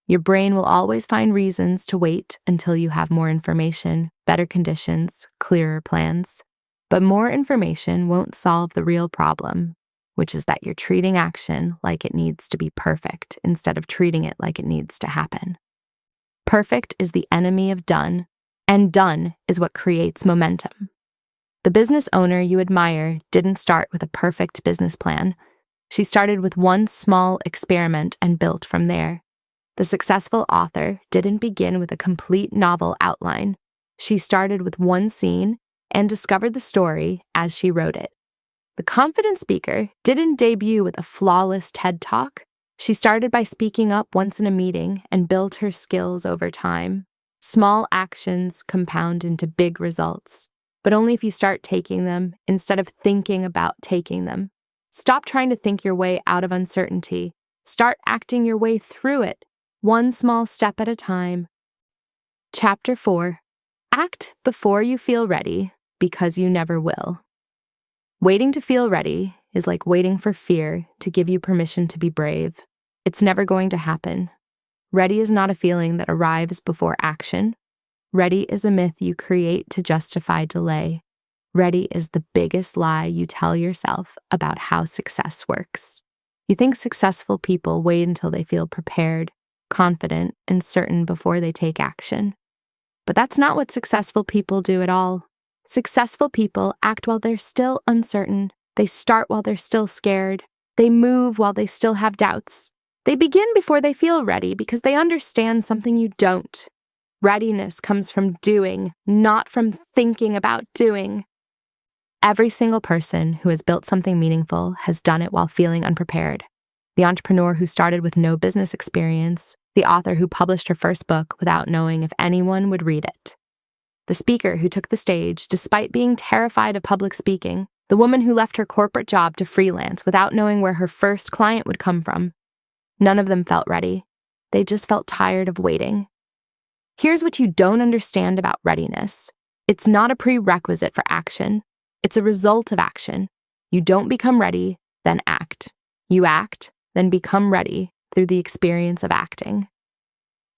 Your brain will always find reasons to wait until you have more information, better conditions, clearer plans. But more information won't solve the real problem, which is that you're treating action like it needs to be perfect instead of treating it like it needs to happen. Perfect is the enemy of done, and done is what creates momentum. The business owner you admire didn't start with a perfect business plan. She started with one small experiment and built from there. The successful author didn't begin with a complete novel outline. She started with one scene and discovered the story as she wrote it. The confident speaker didn't debut with a flawless TED Talk. She started by speaking up once in a meeting and built her skills over time. Small actions compound into big results, but only if you start taking them instead of thinking about taking them. Stop trying to think your way out of uncertainty. Start acting your way through it, one small step at a time. Chapter 4. Act before you feel ready, because you never will. Waiting to feel ready is like waiting for fear to give you permission to be brave. It's never going to happen. Ready is not a feeling that arrives before action. Ready is a myth you create to justify delay. Ready is the biggest lie you tell yourself about how success works. You think successful people wait until they feel prepared, confident, and certain before they take action. But that's not what successful people do at all. Successful people act while they're still uncertain. They start while they're still scared. They move while they still have doubts. They begin before they feel ready because they understand something you don't. Readiness comes from doing, not from thinking about doing. Every single person who has built something meaningful has done it while feeling unprepared. The entrepreneur who started with no business experience, the author who published her first book without knowing if anyone would read it, the speaker who took the stage despite being terrified of public speaking, the woman who left her corporate job to freelance without knowing where her first client would come from. None of them felt ready. They just felt tired of waiting. Here's what you don't understand about readiness. It's not a prerequisite for action. It's a result of action. You don't become ready, then act. You act, then become ready through the experience of acting.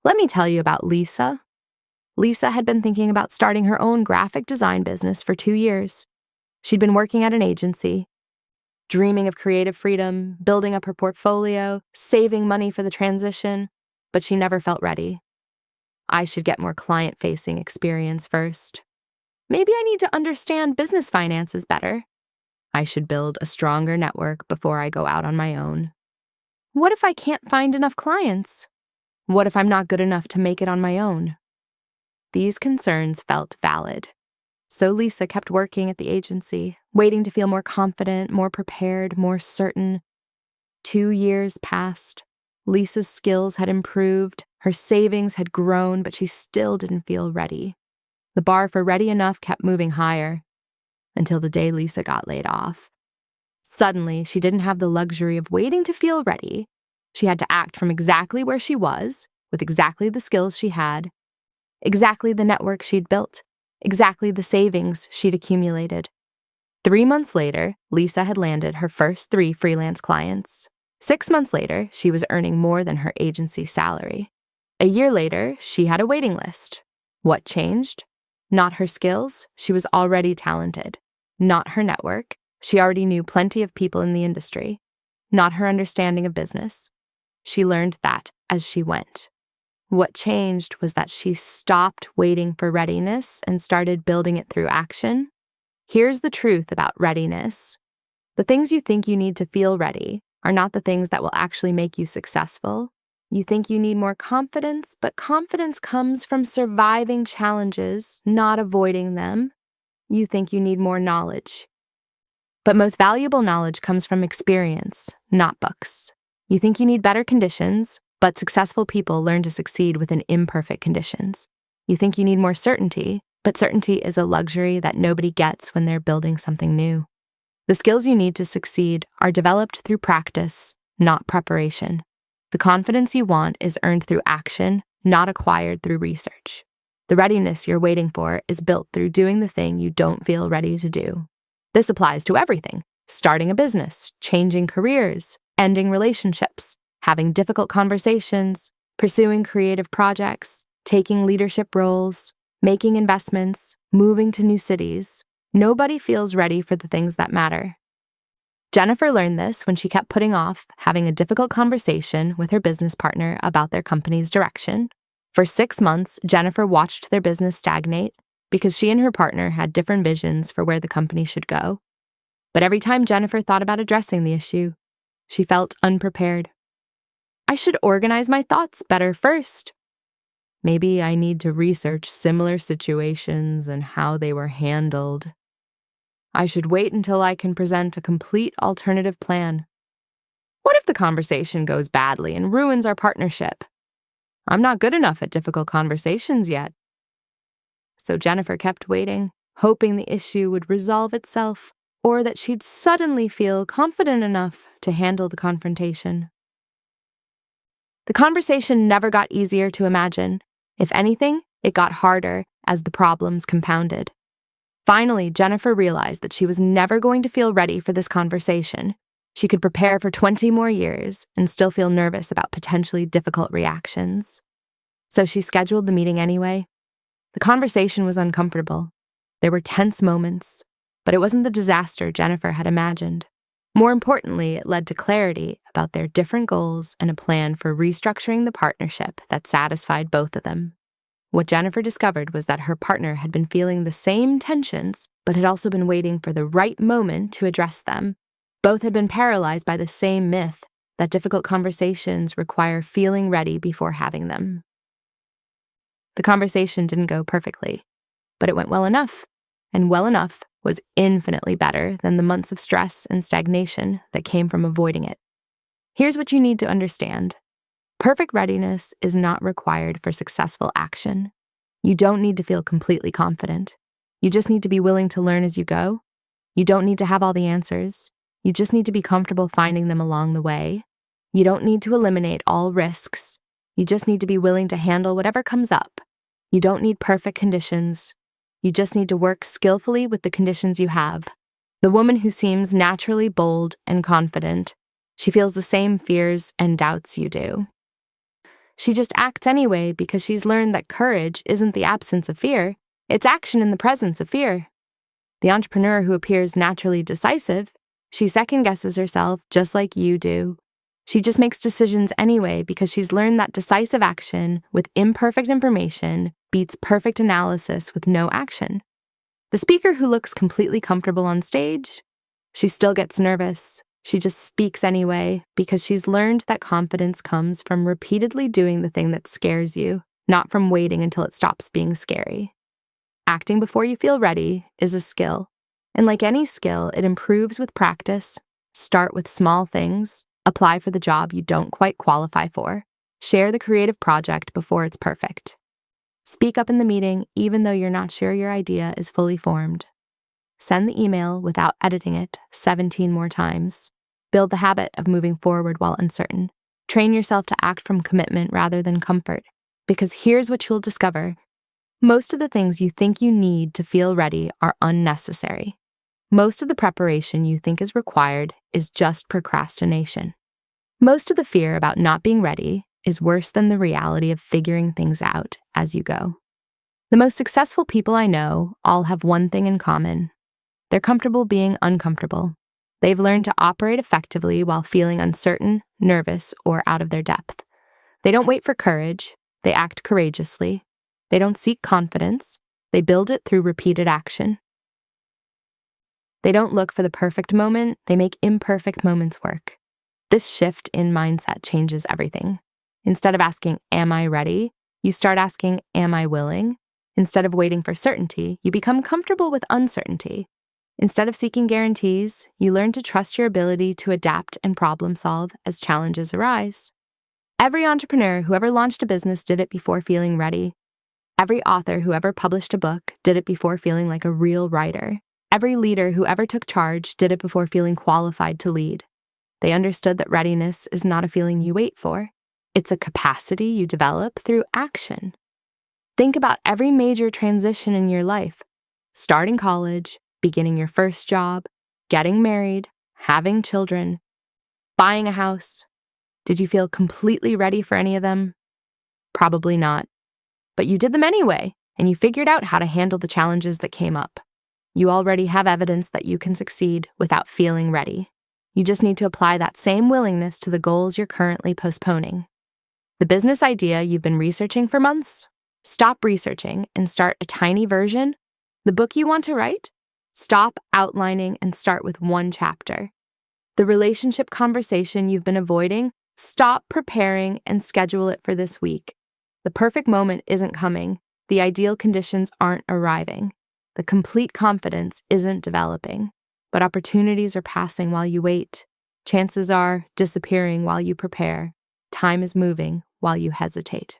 Let me tell you about Lisa. Lisa had been thinking about starting her own graphic design business for 2 years. She'd been working at an agency, dreaming of creative freedom, building up her portfolio, saving money for the transition, but she never felt ready. I should get more client-facing experience first. Maybe I need to understand business finances better. I should build a stronger network before I go out on my own. What if I can't find enough clients? What if I'm not good enough to make it on my own? These concerns felt valid. So Lisa kept working at the agency, waiting to feel more confident, more prepared, more certain. 2 years passed. Lisa's skills had improved, her savings had grown, but she still didn't feel ready. The bar for ready enough kept moving higher, until the day Lisa got laid off. Suddenly, she didn't have the luxury of waiting to feel ready. She had to act from exactly where she was, with exactly the skills she had, exactly the network she'd built, exactly the savings she'd accumulated. 3 months later, Lisa had landed her first 3 freelance clients. 6 months later, she was earning more than her agency salary. A year later, she had a waiting list. What changed? Not her skills, she was already talented. Not her network, she already knew plenty of people in the industry. Not her understanding of business. She learned that as she went. What changed was that she stopped waiting for readiness and started building it through action. Here's the truth about readiness. The things you think you need to feel ready are not the things that will actually make you successful. You think you need more confidence, but confidence comes from surviving challenges, not avoiding them. You think you need more knowledge. But most valuable knowledge comes from experience, not books. You think you need better conditions, but successful people learn to succeed within imperfect conditions. You think you need more certainty, but certainty is a luxury that nobody gets when they're building something new. The skills you need to succeed are developed through practice, not preparation. The confidence you want is earned through action, not acquired through research. The readiness you're waiting for is built through doing the thing you don't feel ready to do. This applies to everything: starting a business, changing careers, ending relationships, having difficult conversations, pursuing creative projects, taking leadership roles, making investments, moving to new cities. Nobody feels ready for the things that matter. Jennifer learned this when she kept putting off having a difficult conversation with her business partner about their company's direction. For 6 months, Jennifer watched their business stagnate because she and her partner had different visions for where the company should go. But every time Jennifer thought about addressing the issue, she felt unprepared. I should organize my thoughts better first. Maybe I need to research similar situations and how they were handled. I should wait until I can present a complete alternative plan. What if the conversation goes badly and ruins our partnership? I'm not good enough at difficult conversations yet. So Jennifer kept waiting, hoping the issue would resolve itself, or that she'd suddenly feel confident enough to handle the confrontation. The conversation never got easier to imagine. If anything, it got harder as the problems compounded. Finally, Jennifer realized that she was never going to feel ready for this conversation. She could prepare for 20 more years and still feel nervous about potentially difficult reactions. So she scheduled the meeting anyway. The conversation was uncomfortable. There were tense moments, but it wasn't the disaster Jennifer had imagined. More importantly, it led to clarity about their different goals and a plan for restructuring the partnership that satisfied both of them. What Jennifer discovered was that her partner had been feeling the same tensions, but had also been waiting for the right moment to address them. Both had been paralyzed by the same myth that difficult conversations require feeling ready before having them. The conversation didn't go perfectly, but it went well enough, and well enough was infinitely better than the months of stress and stagnation that came from avoiding it. Here's what you need to understand. Perfect readiness is not required for successful action. You don't need to feel completely confident. You just need to be willing to learn as you go. You don't need to have all the answers. You just need to be comfortable finding them along the way. You don't need to eliminate all risks. You just need to be willing to handle whatever comes up. You don't need perfect conditions. You just need to work skillfully with the conditions you have. The woman who seems naturally bold and confident, she feels the same fears and doubts you do. She just acts anyway because she's learned that courage isn't the absence of fear, it's action in the presence of fear. The entrepreneur who appears naturally decisive, she second-guesses herself just like you do. She just makes decisions anyway because she's learned that decisive action with imperfect information beats perfect analysis with no action. The speaker who looks completely comfortable on stage, she still gets nervous. She just speaks anyway because she's learned that confidence comes from repeatedly doing the thing that scares you, not from waiting until it stops being scary. Acting before you feel ready is a skill. And like any skill, it improves with practice. Start with small things. Apply for the job you don't quite qualify for. Share the creative project before it's perfect. Speak up in the meeting even though you're not sure your idea is fully formed. Send the email without editing it 17 more times. Build the habit of moving forward while uncertain. Train yourself to act from commitment rather than comfort. Because here's what you'll discover. Most of the things you think you need to feel ready are unnecessary. Most of the preparation you think is required is just procrastination. Most of the fear about not being ready is worse than the reality of figuring things out as you go. The most successful people I know all have one thing in common. They're comfortable being uncomfortable. They've learned to operate effectively while feeling uncertain, nervous, or out of their depth. They don't wait for courage. They act courageously. They don't seek confidence. They build it through repeated action. They don't look for the perfect moment. They make imperfect moments work. This shift in mindset changes everything. Instead of asking, "Am I ready?" you start asking, "Am I willing?" Instead of waiting for certainty, you become comfortable with uncertainty. Instead of seeking guarantees, you learn to trust your ability to adapt and problem solve as challenges arise. Every entrepreneur who ever launched a business did it before feeling ready. Every author who ever published a book did it before feeling like a real writer. Every leader who ever took charge did it before feeling qualified to lead. They understood that readiness is not a feeling you wait for. It's a capacity you develop through action. Think about every major transition in your life. Starting college, beginning your first job, getting married, having children, buying a house. Did you feel completely ready for any of them? Probably not. But you did them anyway, and you figured out how to handle the challenges that came up. You already have evidence that you can succeed without feeling ready. You just need to apply that same willingness to the goals you're currently postponing. The business idea you've been researching for months? Stop researching and start a tiny version. The book you want to write? Stop outlining and start with one chapter. The relationship conversation you've been avoiding? Stop preparing and schedule it for this week. The perfect moment isn't coming. The ideal conditions aren't arriving. The complete confidence isn't developing. But opportunities are passing while you wait. Chances are disappearing while you prepare. Time is moving while you hesitate.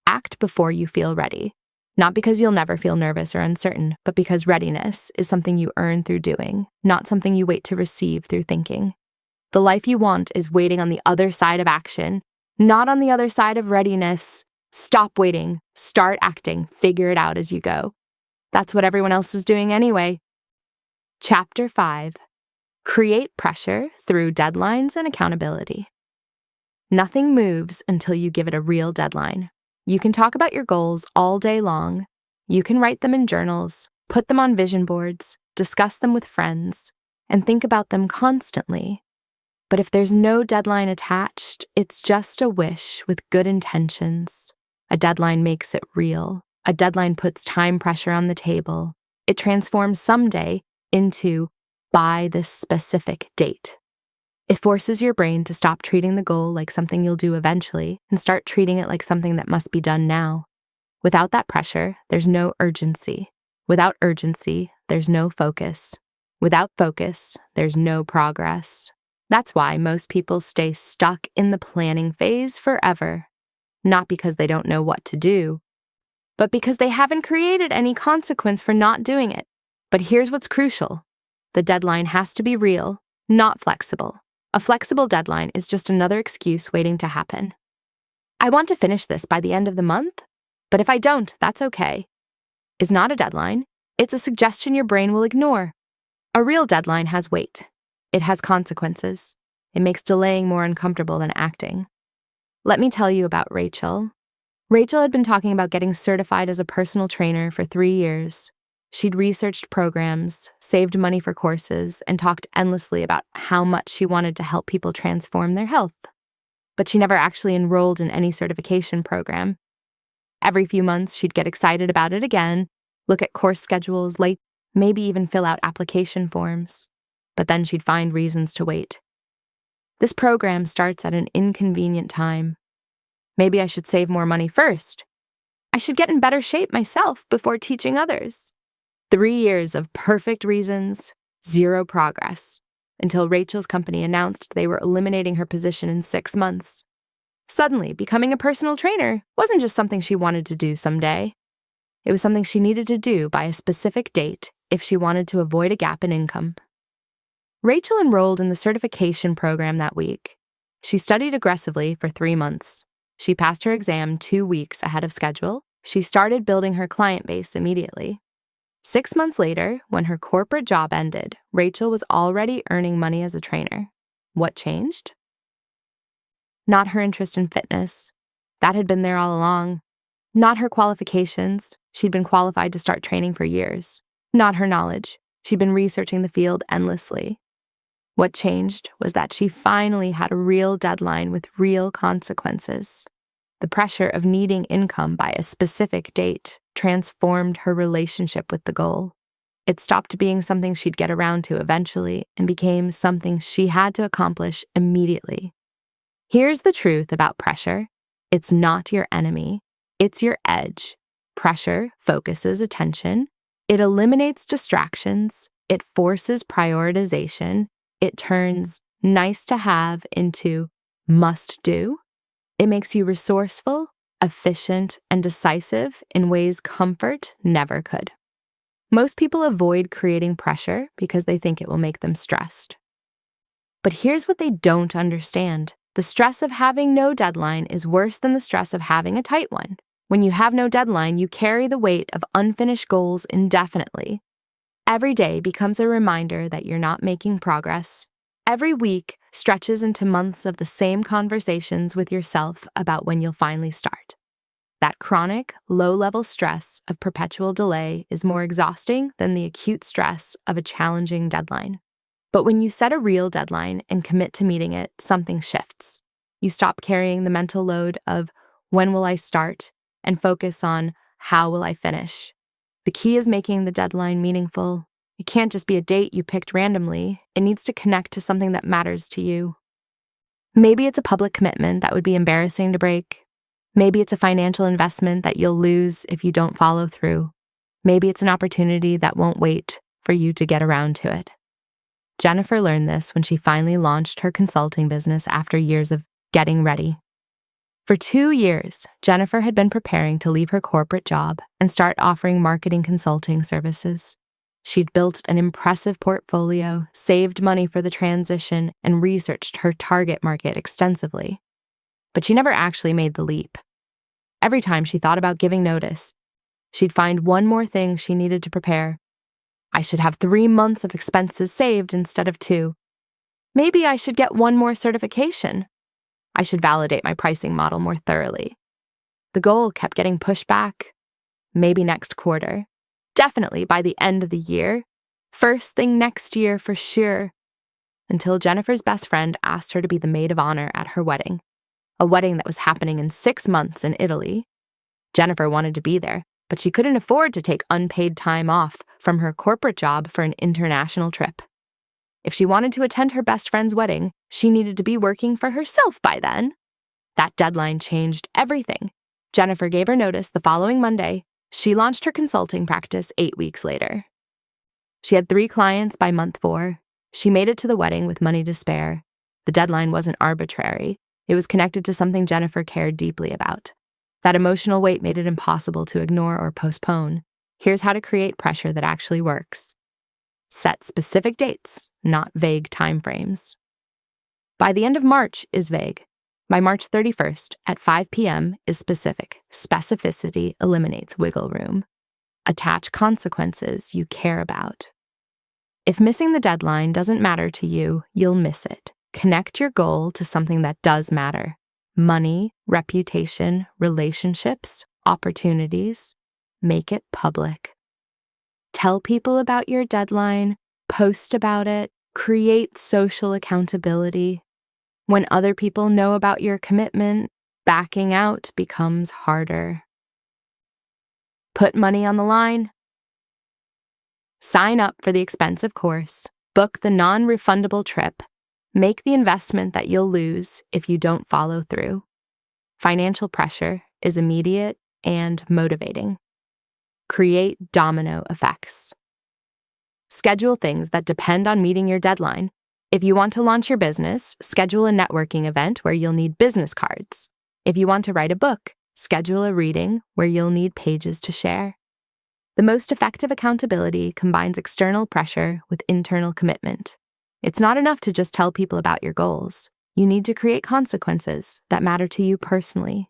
Act before you feel ready. Not because you'll never feel nervous or uncertain, but because readiness is something you earn through doing, not something you wait to receive through thinking. The life you want is waiting on the other side of action, not on the other side of readiness. Stop waiting. Start acting. Figure it out as you go. That's what everyone else is doing anyway. Chapter 5. Create pressure through deadlines and accountability. Nothing moves until you give it a real deadline. You can talk about your goals all day long. You can write them in journals, put them on vision boards, discuss them with friends, and think about them constantly. But if there's no deadline attached, it's just a wish with good intentions. A deadline makes it real. A deadline puts time pressure on the table. It transforms someday into by this specific date. It forces your brain to stop treating the goal like something you'll do eventually and start treating it like something that must be done now. Without that pressure, there's no urgency. Without urgency, there's no focus. Without focus, there's no progress. That's why most people stay stuck in the planning phase forever. Not because they don't know what to do, but because they haven't created any consequence for not doing it. But here's what's crucial. The deadline has to be real, not flexible. A flexible deadline is just another excuse waiting to happen. I want to finish this by the end of the month, but if I don't, that's okay. Is not a deadline. It's a suggestion your brain will ignore. A real deadline has weight. It has consequences. It makes delaying more uncomfortable than acting. Let me tell you about Rachel. Rachel had been talking about getting certified as a personal trainer for 3 years. She'd researched programs, saved money for courses, and talked endlessly about how much she wanted to help people transform their health. But she never actually enrolled in any certification program. Every few months, she'd get excited about it again, look at course schedules, maybe even fill out application forms. But then she'd find reasons to wait. This program starts at an inconvenient time. Maybe I should save more money first. I should get in better shape myself before teaching others. 3 years of perfect reasons, 0 progress, until Rachel's company announced they were eliminating her position in 6 months. Suddenly, becoming a personal trainer wasn't just something she wanted to do someday. It was something she needed to do by a specific date if she wanted to avoid a gap in income. Rachel enrolled in the certification program that week. She studied aggressively for 3 months. She passed her exam 2 weeks ahead of schedule. She started building her client base immediately. 6 months later, when her corporate job ended, Rachel was already earning money as a trainer. What changed? Not her interest in fitness. That had been there all along. Not her qualifications. She'd been qualified to start training for years. Not her knowledge. She'd been researching the field endlessly. What changed was that she finally had a real deadline with real consequences. The pressure of needing income by a specific date transformed her relationship with the goal. It stopped being something she'd get around to eventually and became something she had to accomplish immediately. Here's the truth about pressure. It's not your enemy. It's your edge. Pressure focuses attention. It eliminates distractions. It forces prioritization. It turns nice to have into must do. It makes you resourceful, efficient, and decisive in ways comfort never could. Most people avoid creating pressure because they think it will make them stressed. But here's what they don't understand. The stress of having no deadline is worse than the stress of having a tight one. When you have no deadline, you carry the weight of unfinished goals indefinitely. Every day becomes a reminder that you're not making progress. Every week stretches into months of the same conversations with yourself about when you'll finally start. That chronic, low-level stress of perpetual delay is more exhausting than the acute stress of a challenging deadline. But when you set a real deadline and commit to meeting it, something shifts. You stop carrying the mental load of when will I start and focus on how will I finish. The key is making the deadline meaningful. It can't just be a date you picked randomly. It needs to connect to something that matters to you. Maybe it's a public commitment that would be embarrassing to break. Maybe it's a financial investment that you'll lose if you don't follow through. Maybe it's an opportunity that won't wait for you to get around to it. Jennifer learned this when she finally launched her consulting business after years of getting ready. For 2 years, Jennifer had been preparing to leave her corporate job and start offering marketing consulting services. She'd built an impressive portfolio, saved money for the transition, and researched her target market extensively. But she never actually made the leap. Every time she thought about giving notice, she'd find one more thing she needed to prepare. I should have 3 months of expenses saved instead of 2. Maybe I should get 1 more certification. I should validate my pricing model more thoroughly. The goal kept getting pushed back. Maybe next quarter. Definitely by the end of the year. First thing next year for sure. Until Jennifer's best friend asked her to be the maid of honor at her wedding. A wedding that was happening in 6 months in Italy. Jennifer wanted to be there, but she couldn't afford to take unpaid time off from her corporate job for an international trip. If she wanted to attend her best friend's wedding, she needed to be working for herself by then. That deadline changed everything. Jennifer gave her notice the following Monday. She launched her consulting practice 8 weeks later. She had 3 clients by month 4. She made it to the wedding with money to spare. The deadline wasn't arbitrary. It was connected to something Jennifer cared deeply about. That emotional weight made it impossible to ignore or postpone. Here's how to create pressure that actually works. Set specific dates, not vague timeframes. By the end of March is vague. By March 31st at 5 p.m. is specific. Specificity eliminates wiggle room. Attach consequences you care about. If missing the deadline doesn't matter to you, you'll miss it. Connect your goal to something that does matter. Money, reputation, relationships, opportunities. Make it public. Tell people about your deadline, post about it, create social accountability. When other people know about your commitment, backing out becomes harder. Put money on the line. Sign up for the expensive course, book the non-refundable trip, make the investment that you'll lose if you don't follow through. Financial pressure is immediate and motivating. Create domino effects. Schedule things that depend on meeting your deadline. If you want to launch your business, schedule a networking event where you'll need business cards. If you want to write a book, schedule a reading where you'll need pages to share. The most effective accountability combines external pressure with internal commitment. It's not enough to just tell people about your goals. You need to create consequences that matter to you personally.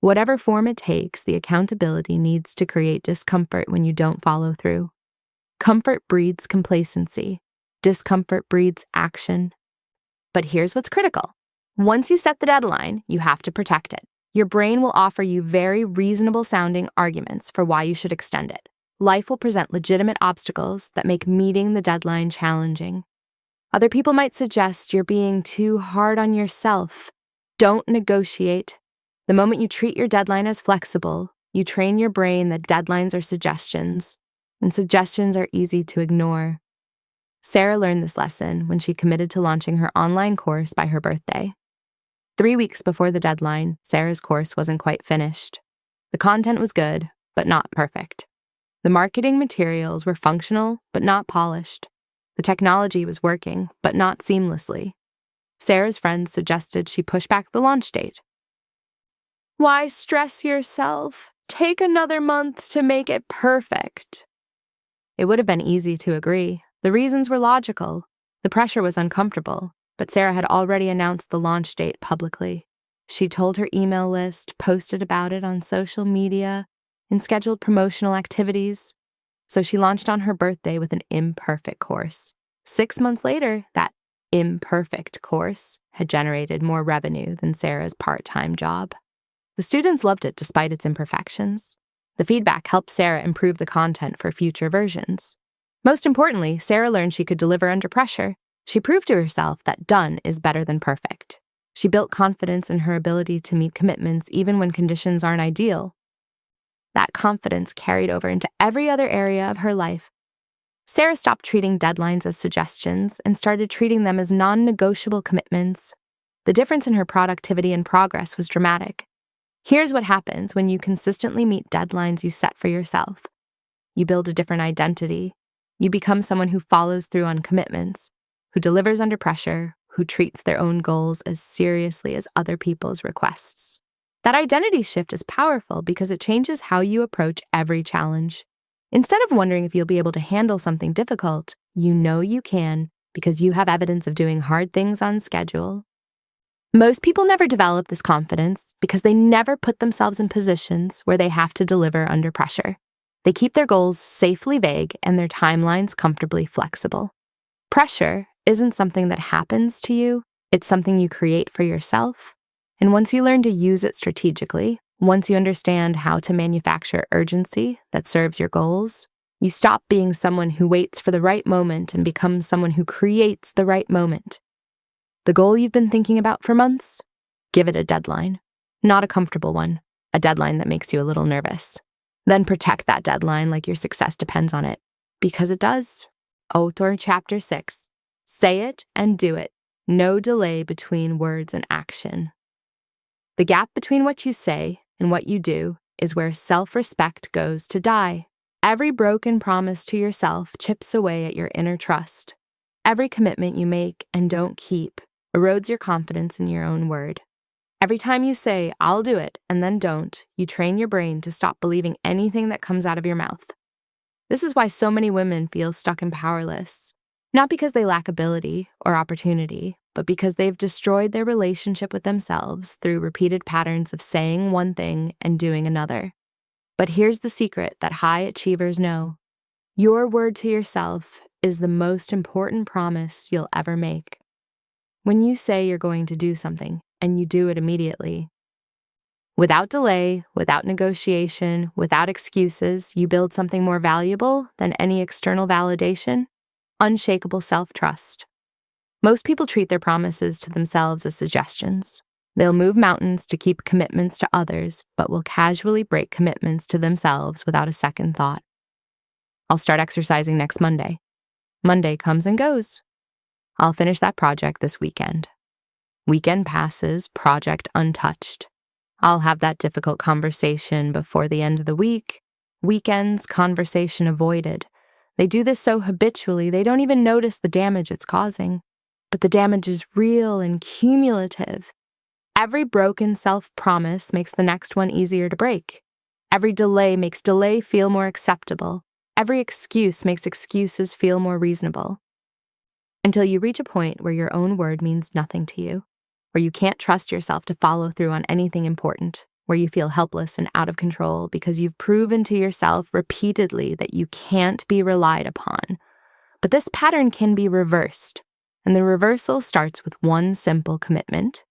Whatever form it takes, the accountability needs to create discomfort when you don't follow through. Comfort breeds complacency. Discomfort breeds action. But here's what's critical. Once you set the deadline, you have to protect it. Your brain will offer you very reasonable-sounding arguments for why you should extend it. Life will present legitimate obstacles that make meeting the deadline challenging. Other people might suggest you're being too hard on yourself. Don't negotiate. The moment you treat your deadline as flexible, you train your brain that deadlines are suggestions, and suggestions are easy to ignore. Sarah learned this lesson when she committed to launching her online course by her birthday. 3 weeks before the deadline, Sarah's course wasn't quite finished. The content was good, but not perfect. The marketing materials were functional, but not polished. The technology was working, but not seamlessly. Sarah's friends suggested she push back the launch date. Why stress yourself? Take another month to make it perfect. It would have been easy to agree. The reasons were logical. The pressure was uncomfortable, but Sarah had already announced the launch date publicly. She told her email list, posted about it on social media, and scheduled promotional activities. So she launched on her birthday with an imperfect course. 6 months later, that imperfect course had generated more revenue than Sarah's part-time job. The students loved it despite its imperfections. The feedback helped Sarah improve the content for future versions. Most importantly, Sarah learned she could deliver under pressure. She proved to herself that done is better than perfect. She built confidence in her ability to meet commitments even when conditions aren't ideal. That confidence carried over into every other area of her life. Sarah stopped treating deadlines as suggestions and started treating them as non-negotiable commitments. The difference in her productivity and progress was dramatic. Here's what happens when you consistently meet deadlines you set for yourself. You build a different identity. You become someone who follows through on commitments, who delivers under pressure, who treats their own goals as seriously as other people's requests. That identity shift is powerful because it changes how you approach every challenge. Instead of wondering if you'll be able to handle something difficult, you know you can because you have evidence of doing hard things on schedule. Most people never develop this confidence because they never put themselves in positions where they have to deliver under pressure. They keep their goals safely vague and their timelines comfortably flexible. Pressure isn't something that happens to you, it's something you create for yourself. And once you learn to use it strategically, once you understand how to manufacture urgency that serves your goals, you stop being someone who waits for the right moment and become someone who creates the right moment. The goal you've been thinking about for months? Give it a deadline. Not a comfortable one, a deadline that makes you a little nervous. Then protect that deadline like your success depends on it. Because it does. Author Chapter 6. Say it and do it. No delay between words and action. The gap between what you say and what you do is where self-respect goes to die. Every broken promise to yourself chips away at your inner trust. Every commitment you make and don't keep erodes your confidence in your own word. Every time you say, "I'll do it," and then don't, you train your brain to stop believing anything that comes out of your mouth. This is why so many women feel stuck and powerless. Not because they lack ability or opportunity, but because they've destroyed their relationship with themselves through repeated patterns of saying one thing and doing another. But here's the secret that high achievers know. Your word to yourself is the most important promise you'll ever make. When you say you're going to do something, and you do it immediately, without delay, without negotiation, without excuses, you build something more valuable than any external validation: unshakable self-trust. Most people treat their promises to themselves as suggestions. They'll move mountains to keep commitments to others, but will casually break commitments to themselves without a second thought. I'll start exercising next Monday. Monday comes and goes. I'll finish that project this weekend. Weekend passes, project untouched. I'll have that difficult conversation before the end of the week. Weekends, conversation avoided. They do this so habitually, they don't even notice the damage it's causing. But the damage is real and cumulative. Every broken self-promise makes the next one easier to break. Every delay makes delay feel more acceptable. Every excuse makes excuses feel more reasonable. Until you reach a point where your own word means nothing to you, where you can't trust yourself to follow through on anything important, where you feel helpless and out of control because you've proven to yourself repeatedly that you can't be relied upon. But this pattern can be reversed, and the reversal starts with one simple commitment.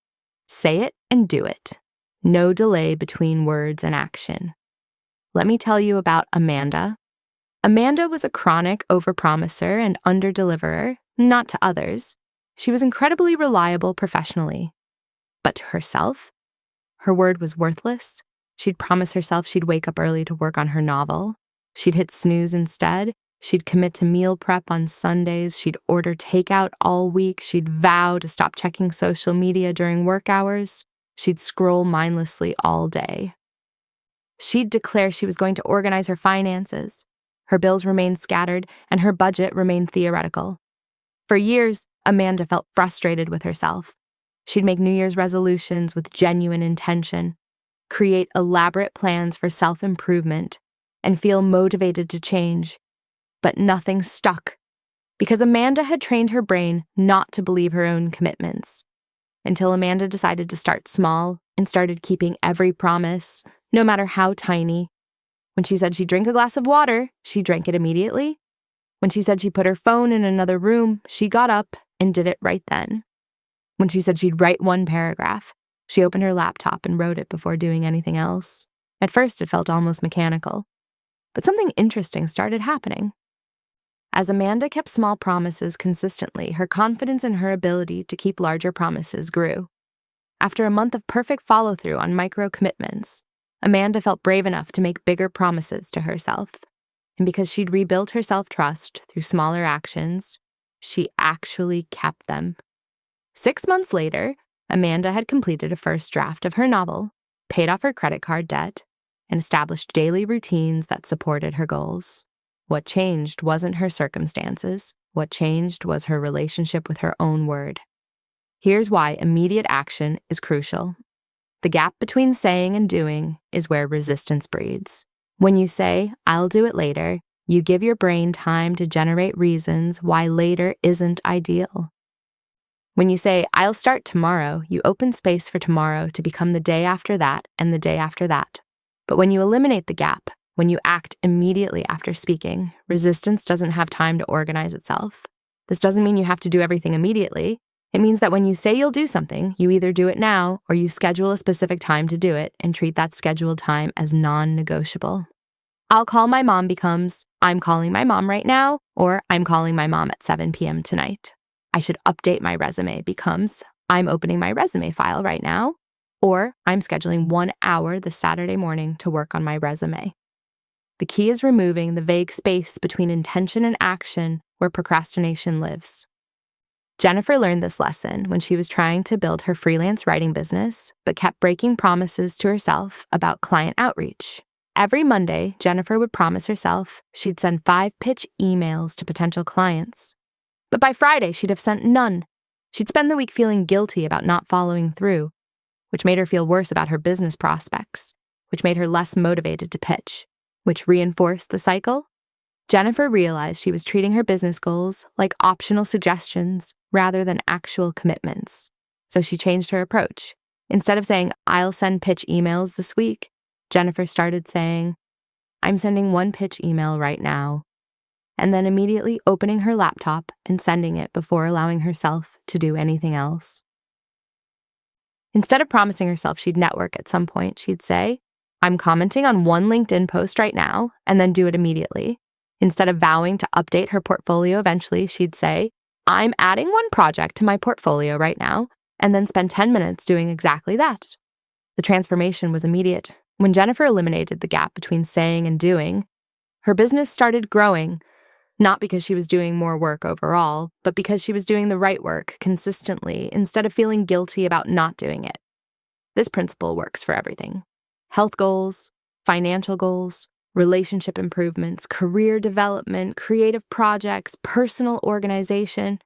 Say it and do it. No delay between words and action. Let me tell you about Amanda. Amanda was a chronic overpromiser and underdeliverer, not to others. She was incredibly reliable professionally. But to herself, her word was worthless. She'd promise herself she'd wake up early to work on her novel. She'd hit snooze instead. She'd commit to meal prep on Sundays. She'd order takeout all week. She'd vow to stop checking social media during work hours. She'd scroll mindlessly all day. She'd declare she was going to organize her finances. Her bills remained scattered, and her budget remained theoretical. For years, Amanda felt frustrated with herself. She'd make New Year's resolutions with genuine intention, create elaborate plans for self-improvement, and feel motivated to change. But nothing stuck, because Amanda had trained her brain not to believe her own commitments. Until Amanda decided to start small and started keeping every promise, no matter how tiny. When she said she'd drink a glass of water, she drank it immediately. When she said she'd put her phone in another room, she got up and did it right then. When she said she'd write one paragraph, she opened her laptop and wrote it before doing anything else. At first, it felt almost mechanical. But something interesting started happening. As Amanda kept small promises consistently, her confidence in her ability to keep larger promises grew. After a month of perfect follow-through on micro-commitments, Amanda felt brave enough to make bigger promises to herself. And because she'd rebuilt her self-trust through smaller actions, she actually kept them. 6 months later, Amanda had completed a first draft of her novel, paid off her credit card debt, and established daily routines that supported her goals. What changed wasn't her circumstances. What changed was her relationship with her own word. Here's why immediate action is crucial. The gap between saying and doing is where resistance breeds. When you say, "I'll do it later," you give your brain time to generate reasons why later isn't ideal. When you say, "I'll start tomorrow," you open space for tomorrow to become the day after that and the day after that. But when you eliminate the gap, When you act immediately after speaking, resistance doesn't have time to organize itself. This doesn't mean you have to do everything immediately. It means that when you say you'll do something, you either do it now or you schedule a specific time to do it and treat that scheduled time as non-negotiable. I'll call my mom becomes, I'm calling my mom right now, or I'm calling my mom at 7 p.m. tonight. I should update my resume becomes, I'm opening my resume file right now, or I'm scheduling 1 hour this Saturday morning to work on my resume. The key is removing the vague space between intention and action where procrastination lives. Jennifer learned this lesson when she was trying to build her freelance writing business, but kept breaking promises to herself about client outreach. Every Monday, Jennifer would promise herself she'd send 5 pitch emails to potential clients. But by Friday, she'd have sent none. She'd spend the week feeling guilty about not following through, which made her feel worse about her business prospects, which made her less motivated to pitch, which reinforced the cycle. Jennifer realized she was treating her business goals like optional suggestions rather than actual commitments. So she changed her approach. Instead of saying, I'll send pitch emails this week, Jennifer started saying, I'm sending 1 pitch email right now, and then immediately opening her laptop and sending it before allowing herself to do anything else. Instead of promising herself she'd network at some point, she'd say, I'm commenting on 1 LinkedIn post right now, and then do it immediately. Instead of vowing to update her portfolio eventually, she'd say, I'm adding 1 project to my portfolio right now, and then spend 10 minutes doing exactly that. The transformation was immediate. When Jennifer eliminated the gap between saying and doing, her business started growing, not because she was doing more work overall, but because she was doing the right work consistently instead of feeling guilty about not doing it. This principle works for everything: health goals, financial goals, relationship improvements, career development, creative projects, personal organization.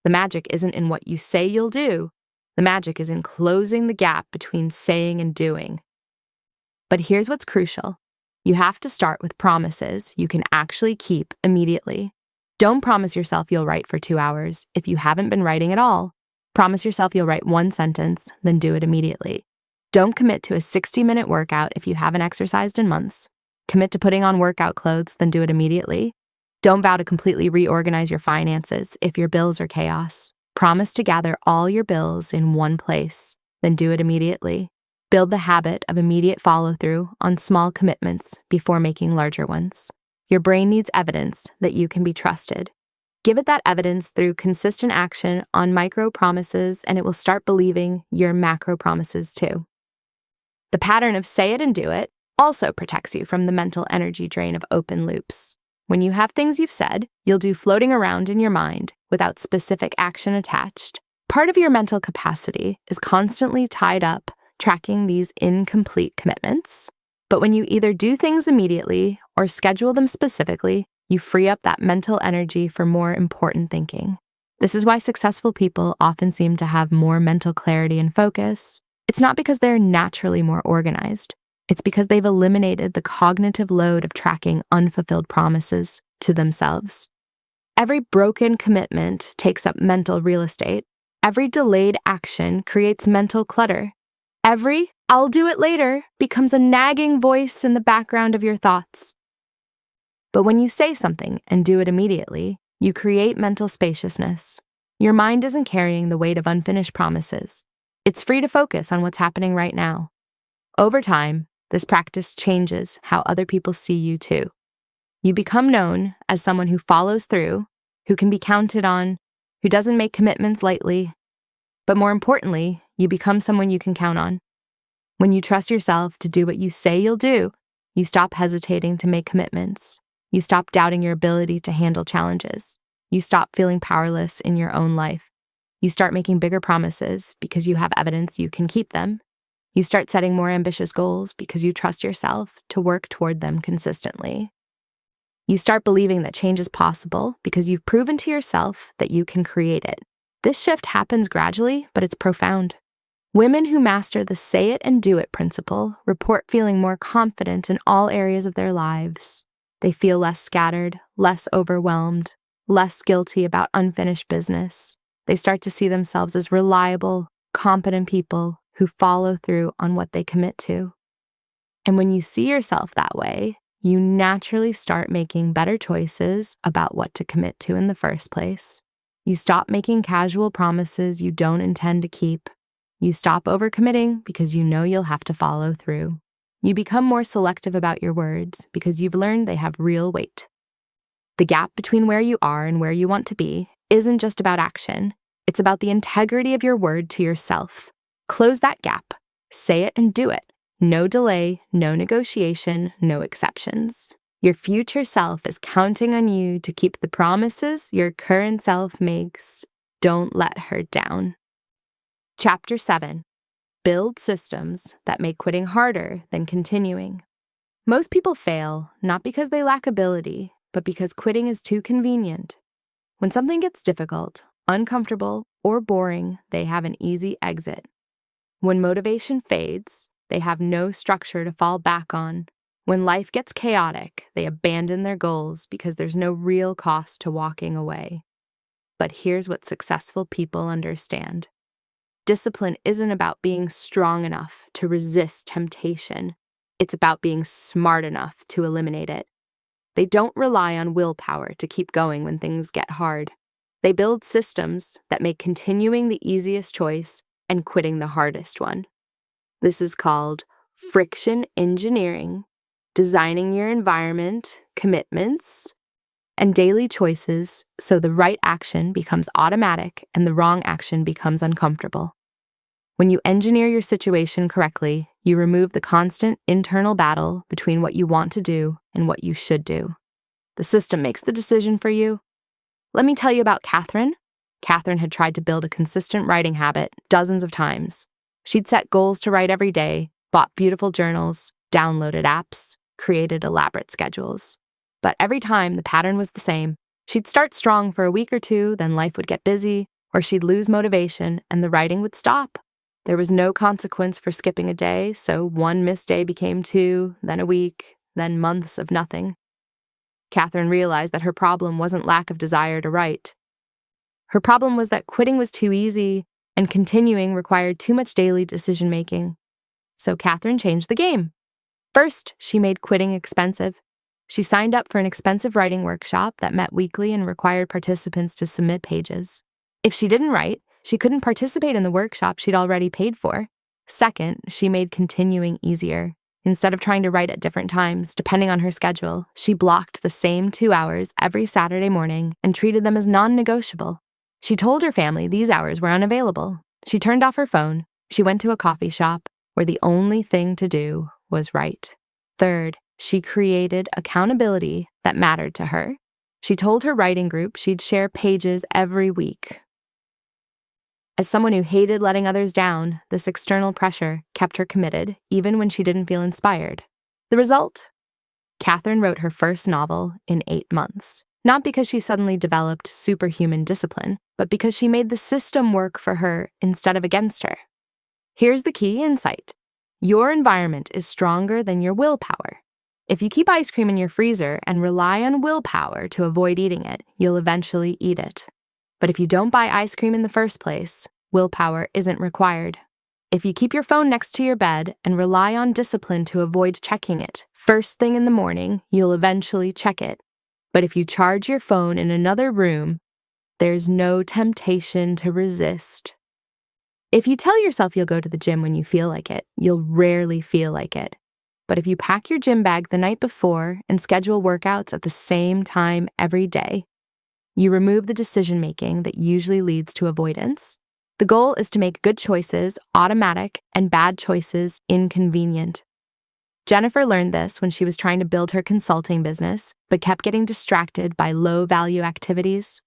The magic isn't in what you say you'll do. The magic is in closing the gap between saying and doing. But here's what's crucial. You have to start with promises you can actually keep immediately. Don't promise yourself you'll write for 2 hours if you haven't been writing at all. Promise yourself you'll write 1 sentence, then do it immediately. Don't commit to a 60-minute workout if you haven't exercised in months. Commit to putting on workout clothes, then do it immediately. Don't vow to completely reorganize your finances if your bills are chaos. Promise to gather all your bills in one place, then do it immediately. Build the habit of immediate follow-through on small commitments before making larger ones. Your brain needs evidence that you can be trusted. Give it that evidence through consistent action on micro promises, and it will start believing your macro promises too. The pattern of say it and do it also protects you from the mental energy drain of open loops. When you have things you've said, you'll do floating around in your mind without specific action attached. Part of your mental capacity is constantly tied up tracking these incomplete commitments. But when you either do things immediately or schedule them specifically, you free up that mental energy for more important thinking. This is why successful people often seem to have more mental clarity and focus. It's not because they're naturally more organized. It's because they've eliminated the cognitive load of tracking unfulfilled promises to themselves. Every broken commitment takes up mental real estate. Every delayed action creates mental clutter. Every I'll do it later becomes a nagging voice in the background of your thoughts. But when you say something and do it immediately, you create mental spaciousness. Your mind isn't carrying the weight of unfinished promises. It's free to focus on what's happening right now. Over time, this practice changes how other people see you too. You become known as someone who follows through, who can be counted on, who doesn't make commitments lightly. But more importantly, you become someone you can count on. When you trust yourself to do what you say you'll do, you stop hesitating to make commitments. You stop doubting your ability to handle challenges. You stop feeling powerless in your own life. You start making bigger promises because you have evidence you can keep them. You start setting more ambitious goals because you trust yourself to work toward them consistently. You start believing that change is possible because you've proven to yourself that you can create it. This shift happens gradually, but it's profound. Women who master the say it and do it principle report feeling more confident in all areas of their lives. They feel less scattered, less overwhelmed, less guilty about unfinished business. They start to see themselves as reliable, competent people who follow through on what they commit to. And when you see yourself that way, you naturally start making better choices about what to commit to in the first place. You stop making casual promises you don't intend to keep. You stop overcommitting because you know you'll have to follow through. You become more selective about your words because you've learned they have real weight. The gap between where you are and where you want to be isn't just about action. It's about the integrity of your word to yourself. Close that gap. Say it and do it. No delay, no negotiation, no exceptions. Your future self is counting on you to keep the promises your current self makes. Don't let her down. Chapter 7. Build systems that make quitting harder than continuing. Most people fail, not because they lack ability, but because quitting is too convenient. When something gets difficult, uncomfortable, or boring, they have an easy exit. When motivation fades, they have no structure to fall back on. When life gets chaotic, they abandon their goals because there's no real cost to walking away. But here's what successful people understand. Discipline isn't about being strong enough to resist temptation. It's about being smart enough to eliminate it. They don't rely on willpower to keep going when things get hard. They build systems that make continuing the easiest choice and quitting the hardest one. This is called friction engineering, designing your environment, commitments, and daily choices so the right action becomes automatic and the wrong action becomes uncomfortable. When you engineer your situation correctly, you remove the constant internal battle between what you want to do and what you should do. The system makes the decision for you. Let me tell you about Catherine. Catherine had tried to build a consistent writing habit dozens of times. She'd set goals to write every day, bought beautiful journals, downloaded apps, created elaborate schedules. But every time the pattern was the same. She'd start strong for a week or two, then life would get busy, or she'd lose motivation and the writing would stop. There was no consequence for skipping a day, so one missed day became 2, then a week, then months of nothing. Catherine realized that her problem wasn't lack of desire to write. Her problem was that quitting was too easy and continuing required too much daily decision-making. So Catherine changed the game. First, she made quitting expensive. She signed up for an expensive writing workshop that met weekly and required participants to submit pages. If she didn't write, she couldn't participate in the workshop she'd already paid for. Second, she made continuing easier. Instead of trying to write at different times, depending on her schedule, she blocked the same 2 hours every Saturday morning and treated them as non-negotiable. She told her family these hours were unavailable. She turned off her phone. She went to a coffee shop where the only thing to do was write. Third, she created accountability that mattered to her. She told her writing group she'd share pages every week. As someone who hated letting others down, this external pressure kept her committed, even when she didn't feel inspired. The result? Catherine wrote her first novel in 8 months. Not because she suddenly developed superhuman discipline, but because she made the system work for her instead of against her. Here's the key insight. Your environment is stronger than your willpower. If you keep ice cream in your freezer and rely on willpower to avoid eating it, you'll eventually eat it. But if you don't buy ice cream in the first place, willpower isn't required. If you keep your phone next to your bed and rely on discipline to avoid checking it first thing in the morning, you'll eventually check it. But if you charge your phone in another room, there's no temptation to resist. If you tell yourself you'll go to the gym when you feel like it, you'll rarely feel like it. But if you pack your gym bag the night before and schedule workouts at the same time every day, you remove the decision-making that usually leads to avoidance. The goal is to make good choices automatic and bad choices inconvenient. Jennifer learned this when she was trying to build her consulting business, but kept getting distracted by low-value activities.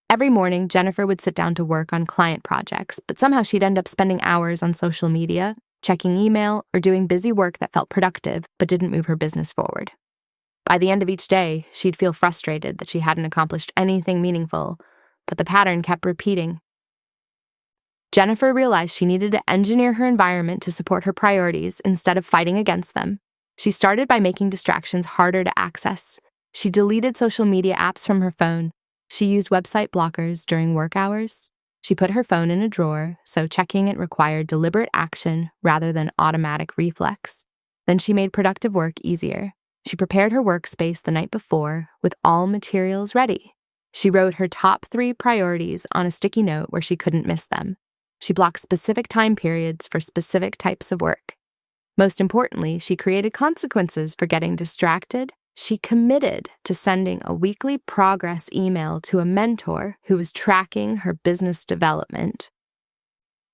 Every morning, Jennifer would sit down to work on client projects, but somehow she'd end up spending hours on social media, checking email, or doing busy work that felt productive but didn't move her business forward. By the end of each day, she'd feel frustrated that she hadn't accomplished anything meaningful, but the pattern kept repeating. Jennifer realized she needed to engineer her environment to support her priorities instead of fighting against them. She started by making distractions harder to access. She deleted social media apps from her phone. She used website blockers during work hours. She put her phone in a drawer, so checking it required deliberate action rather than automatic reflex. Then she made productive work easier. She prepared her workspace the night before with all materials ready. She wrote her top 3 priorities on a sticky note where she couldn't miss them. She blocked specific time periods for specific types of work. Most importantly, she created consequences for getting distracted. She committed to sending a weekly progress email to a mentor who was tracking her business development.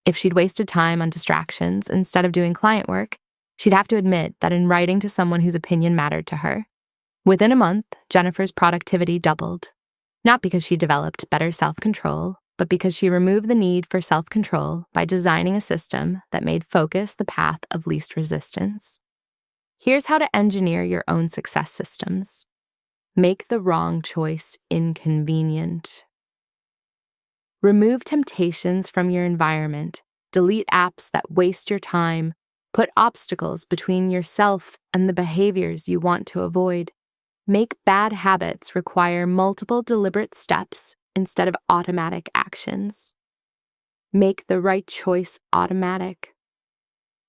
If she'd wasted time on distractions instead of doing client work, she'd have to admit that in writing to someone whose opinion mattered to her. Within a month, Jennifer's productivity doubled. Not because she developed better self-control, but because she removed the need for self-control by designing a system that made focus the path of least resistance. Here's how to engineer your own success systems. Make the wrong choice inconvenient. Remove temptations from your environment. Delete apps that waste your time. Put obstacles between yourself and the behaviors you want to avoid. Make bad habits require multiple deliberate steps instead of automatic actions. Make the right choice automatic.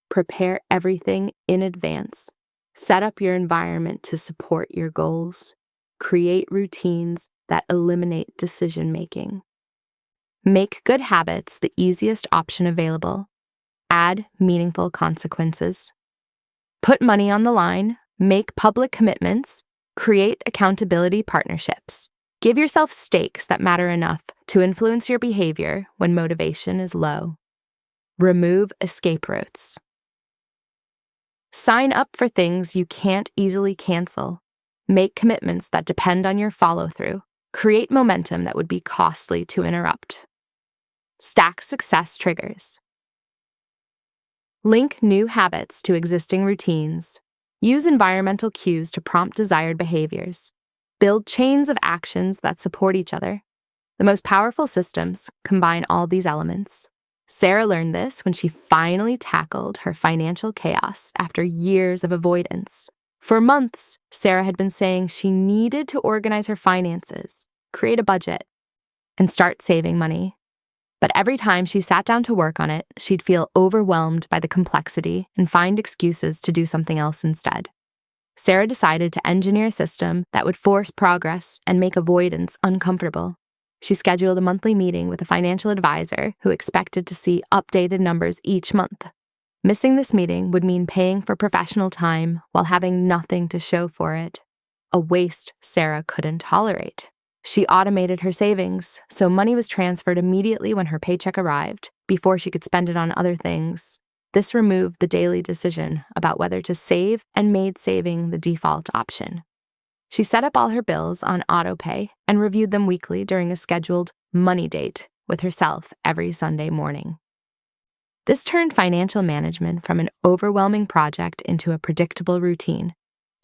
Prepare everything in advance. Set up your environment to support your goals. Create routines that eliminate decision-making. Make good habits the easiest option available. Add meaningful consequences. Put money on the line. Make public commitments. Create accountability partnerships. Give yourself stakes that matter enough to influence your behavior when motivation is low. Remove escape routes. Sign up for things you can't easily cancel. Make commitments that depend on your follow-through. Create momentum that would be costly to interrupt. Stack success triggers. Link new habits to existing routines. Use environmental cues to prompt desired behaviors. Build chains of actions that support each other. The most powerful systems combine all these elements. Sarah learned this when she finally tackled her financial chaos after years of avoidance. For months, Sarah had been saying she needed to organize her finances, create a budget, and start saving money. But every time she sat down to work on it, she'd feel overwhelmed by the complexity and find excuses to do something else instead. Sarah decided to engineer a system that would force progress and make avoidance uncomfortable. She scheduled a monthly meeting with a financial advisor who expected to see updated numbers each month. Missing this meeting would mean paying for professional time while having nothing to show for it, a waste Sarah couldn't tolerate. She automated her savings, so money was transferred immediately when her paycheck arrived, before she could spend it on other things. This removed the daily decision about whether to save and made saving the default option. She set up all her bills on autopay and reviewed them weekly during a scheduled money date with herself every Sunday morning. This turned financial management from an overwhelming project into a predictable routine.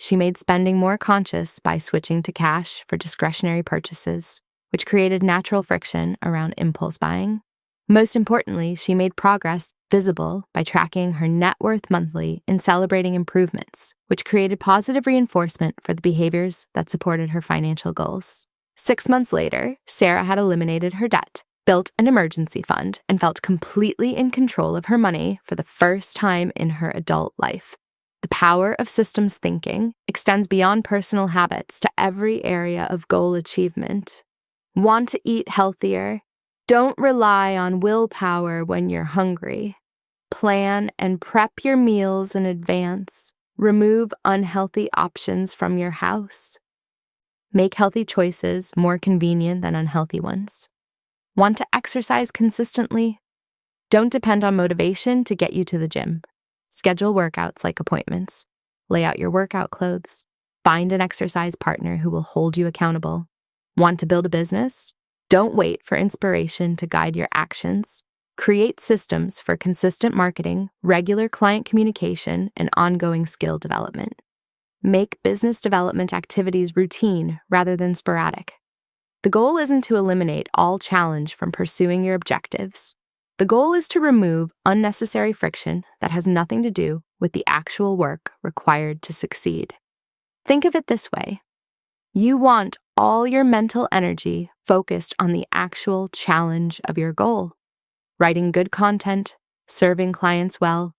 She made spending more conscious by switching to cash for discretionary purchases, which created natural friction around impulse buying. Most importantly, she made progress visible by tracking her net worth monthly and celebrating improvements, which created positive reinforcement for the behaviors that supported her financial goals. 6 months later, Sarah had eliminated her debt, built an emergency fund, and felt completely in control of her money for the first time in her adult life. The power of systems thinking extends beyond personal habits to every area of goal achievement. Want to eat healthier? Don't rely on willpower when you're hungry. Plan and prep your meals in advance. Remove unhealthy options from your house. Make healthy choices more convenient than unhealthy ones. Want to exercise consistently? Don't depend on motivation to get you to the gym. Schedule workouts like appointments. Lay out your workout clothes. Find an exercise partner who will hold you accountable. Want to build a business? Don't wait for inspiration to guide your actions. Create systems for consistent marketing, regular client communication, and ongoing skill development. Make business development activities routine rather than sporadic. The goal isn't to eliminate all challenge from pursuing your objectives. The goal is to remove unnecessary friction that has nothing to do with the actual work required to succeed. Think of it this way. You want all your mental energy focused on the actual challenge of your goal. Writing good content, serving clients well,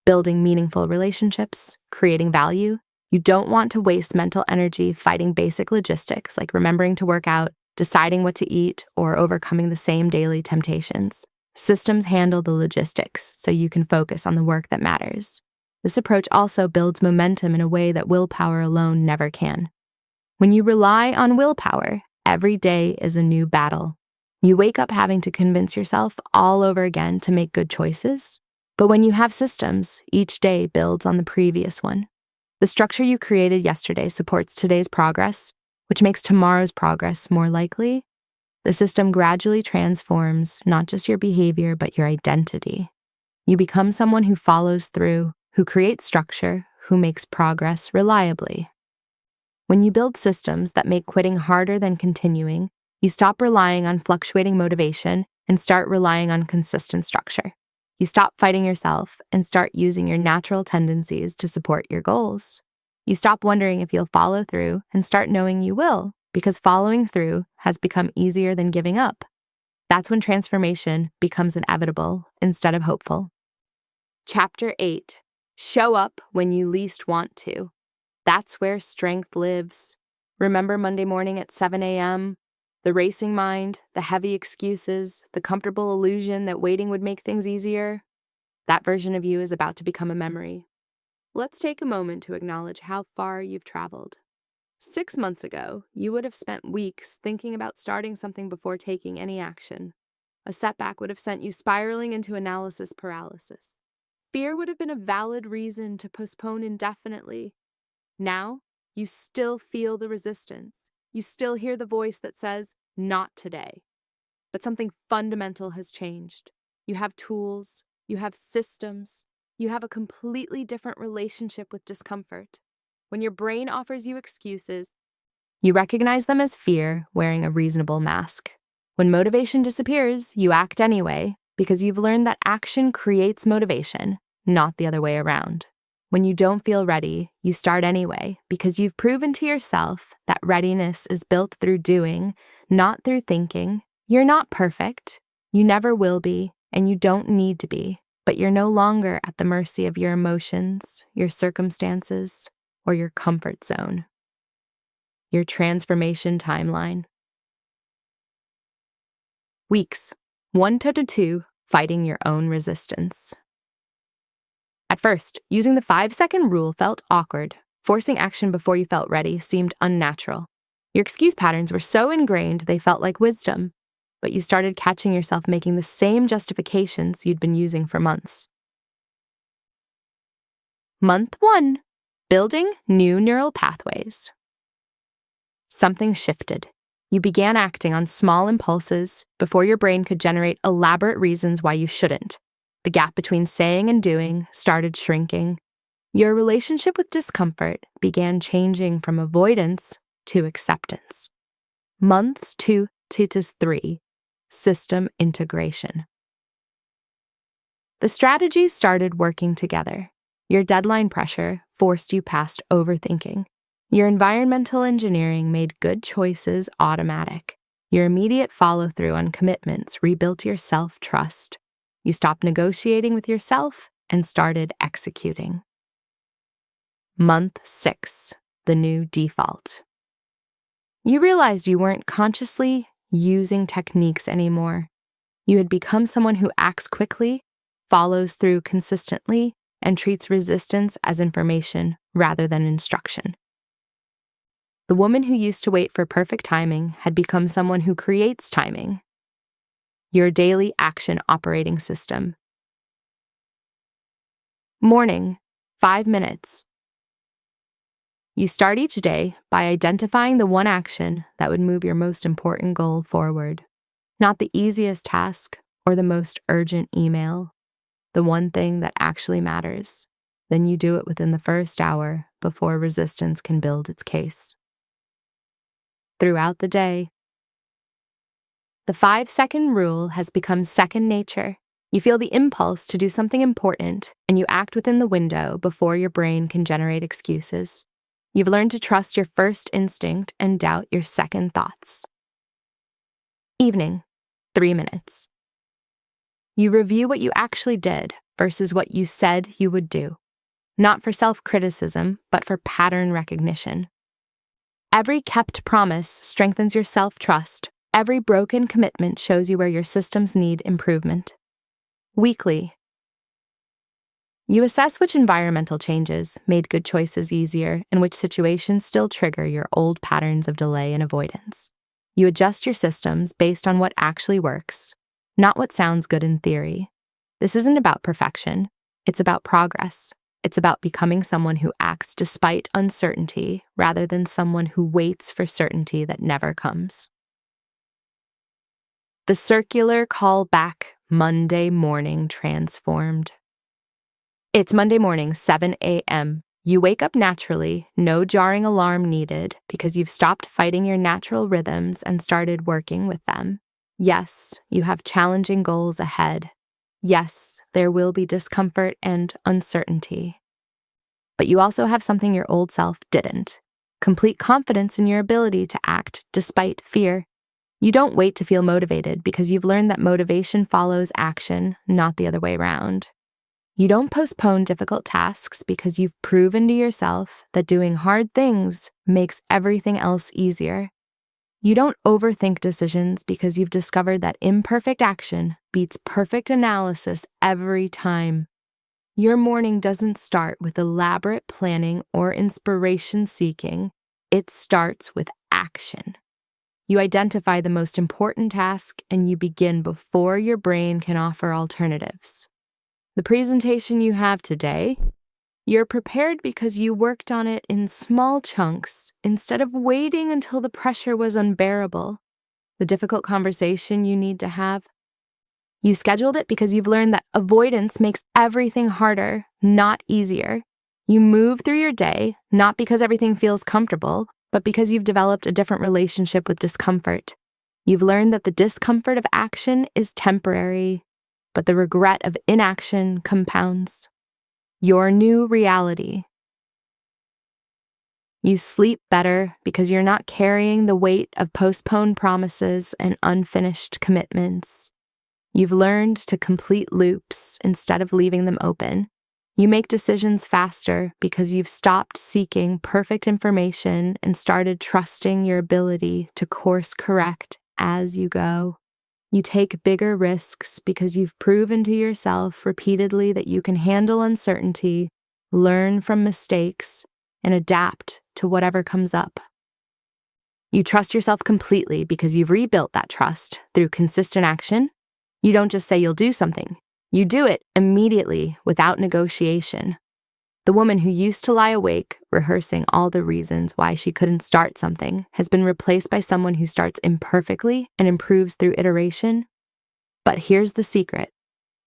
building meaningful relationships, creating value. You don't want to waste mental energy fighting basic logistics like remembering to work out, deciding what to eat, or overcoming the same daily temptations. Systems handle the logistics so you can focus on the work that matters. This approach also builds momentum in a way that willpower alone never can. When you rely on willpower, every day is a new battle. You wake up having to convince yourself all over again to make good choices. But when you have systems, each day builds on the previous one. The structure you created yesterday supports today's progress, which makes tomorrow's progress more likely. The system gradually transforms not just your behavior, but your identity. You become someone who follows through, who creates structure, who makes progress reliably. When you build systems that make quitting harder than continuing, you stop relying on fluctuating motivation and start relying on consistent structure. You stop fighting yourself and start using your natural tendencies to support your goals. You stop wondering if you'll follow through and start knowing you will, because following through has become easier than giving up. That's when transformation becomes inevitable instead of hopeful. Chapter 8. Show up when you least want to. That's where strength lives. Remember Monday morning at 7 a.m.? The racing mind, the heavy excuses, the comfortable illusion that waiting would make things easier? That version of you is about to become a memory. Let's take a moment to acknowledge how far you've traveled. 6 months ago, you would have spent weeks thinking about starting something before taking any action. A setback would have sent you spiraling into analysis paralysis. Fear would have been a valid reason to postpone indefinitely. Now, you still feel the resistance. You still hear the voice that says, "Not today." But something fundamental has changed. You have tools, you have systems, you have a completely different relationship with discomfort. When your brain offers you excuses, you recognize them as fear wearing a reasonable mask. When motivation disappears, you act anyway because you've learned that action creates motivation, not the other way around. When you don't feel ready, you start anyway because you've proven to yourself that readiness is built through doing, not through thinking. You're not perfect, you never will be, and you don't need to be, but you're no longer at the mercy of your emotions, your circumstances, or your comfort zone. Your transformation timeline. Weeks 1 to 2, fighting your own resistance. At first, using the 5-second rule felt awkward. Forcing action before you felt ready seemed unnatural. Your excuse patterns were so ingrained they felt like wisdom, but you started catching yourself making the same justifications you'd been using for months. Month 1. Building new neural pathways. Something shifted. You began acting on small impulses before your brain could generate elaborate reasons why you shouldn't. The gap between saying and doing started shrinking. Your relationship with discomfort began changing from avoidance to acceptance. Months 2 to 3. System integration. The strategies started working together. Your deadline pressure forced you past overthinking. Your environmental engineering made good choices automatic. Your immediate follow-through on commitments rebuilt your self-trust. You stopped negotiating with yourself and started executing. Month 6, the new default. You realized you weren't consciously using techniques anymore. You had become someone who acts quickly, follows through consistently, and treats resistance as information rather than instruction. The woman who used to wait for perfect timing had become someone who creates timing. Your daily action operating system. Morning, 5 minutes. You start each day by identifying the one action that would move your most important goal forward. Not the easiest task or the most urgent email, the one thing that actually matters. Then you do it within the first hour before resistance can build its case. Throughout the day, the 5-second rule has become second nature. You feel the impulse to do something important, and you act within the window before your brain can generate excuses. You've learned to trust your first instinct and doubt your second thoughts. Evening, 3 minutes. You review what you actually did versus what you said you would do. not for self-criticism, but for pattern recognition. Every kept promise strengthens your self-trust. Every broken commitment shows you where your systems need improvement. Weekly, you assess which environmental changes made good choices easier and which situations still trigger your old patterns of delay and avoidance. You adjust your systems based on what actually works, not what sounds good in theory. This isn't about perfection. It's about progress. It's about becoming someone who acts despite uncertainty rather than someone who waits for certainty that never comes. The circular call back Monday morning transformed. It's Monday morning, 7 a.m. You wake up naturally, no jarring alarm needed, because you've stopped fighting your natural rhythms and started working with them. Yes, you have challenging goals ahead. Yes, there will be discomfort and uncertainty. But you also have something your old self didn't: complete confidence in your ability to act despite fear. You don't wait to feel motivated because you've learned that motivation follows action, not the other way around. You don't postpone difficult tasks because you've proven to yourself that doing hard things makes everything else easier. You don't overthink decisions because you've discovered that imperfect action beats perfect analysis every time. Your morning doesn't start with elaborate planning or inspiration seeking. It starts with action. You identify the most important task and you begin before your brain can offer alternatives. The presentation you have today, you're prepared because you worked on it in small chunks instead of waiting until the pressure was unbearable. The difficult conversation you need to have, you scheduled it because you've learned that avoidance makes everything harder, not easier. You move through your day, not because everything feels comfortable, but because you've developed a different relationship with discomfort. You've learned that the discomfort of action is temporary, but the regret of inaction compounds. Your new reality. You sleep better because you're not carrying the weight of postponed promises and unfinished commitments. You've learned to complete loops instead of leaving them open. You make decisions faster because you've stopped seeking perfect information and started trusting your ability to course correct as you go. You take bigger risks because you've proven to yourself repeatedly that you can handle uncertainty, learn from mistakes, and adapt to whatever comes up. You trust yourself completely because you've rebuilt that trust through consistent action. You don't just say you'll do something. You do it immediately without negotiation. The woman who used to lie awake, rehearsing all the reasons why she couldn't start something, has been replaced by someone who starts imperfectly and improves through iteration. But here's the secret.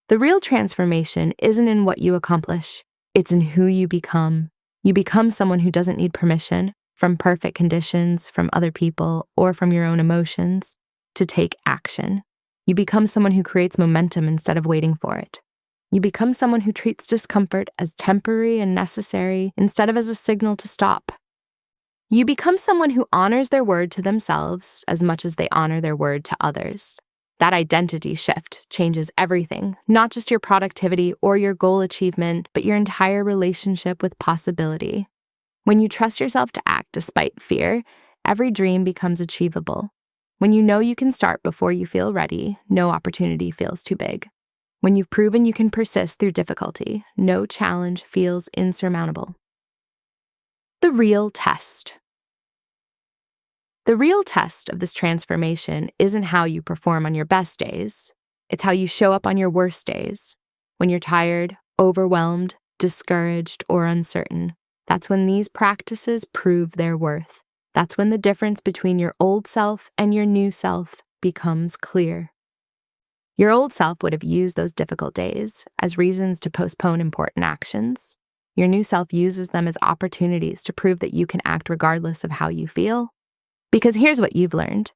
The real transformation isn't in what you accomplish. It's in who you become. You become someone who doesn't need permission from perfect conditions, from other people, or from your own emotions to take action. You become someone who creates momentum instead of waiting for it. You become someone who treats discomfort as temporary and necessary instead of as a signal to stop. You become someone who honors their word to themselves as much as they honor their word to others. That identity shift changes everything, not just your productivity or your goal achievement, but your entire relationship with possibility. When you trust yourself to act despite fear, every dream becomes achievable. When you know you can start before you feel ready, no opportunity feels too big. When you've proven you can persist through difficulty, no challenge feels insurmountable. The real test. The real test of this transformation isn't how you perform on your best days. It's how you show up on your worst days. When you're tired, overwhelmed, discouraged, or uncertain, that's when these practices prove their worth. That's when the difference between your old self and your new self becomes clear. Your old self would have used those difficult days as reasons to postpone important actions. Your new self uses them as opportunities to prove that you can act regardless of how you feel. Because here's what you've learned.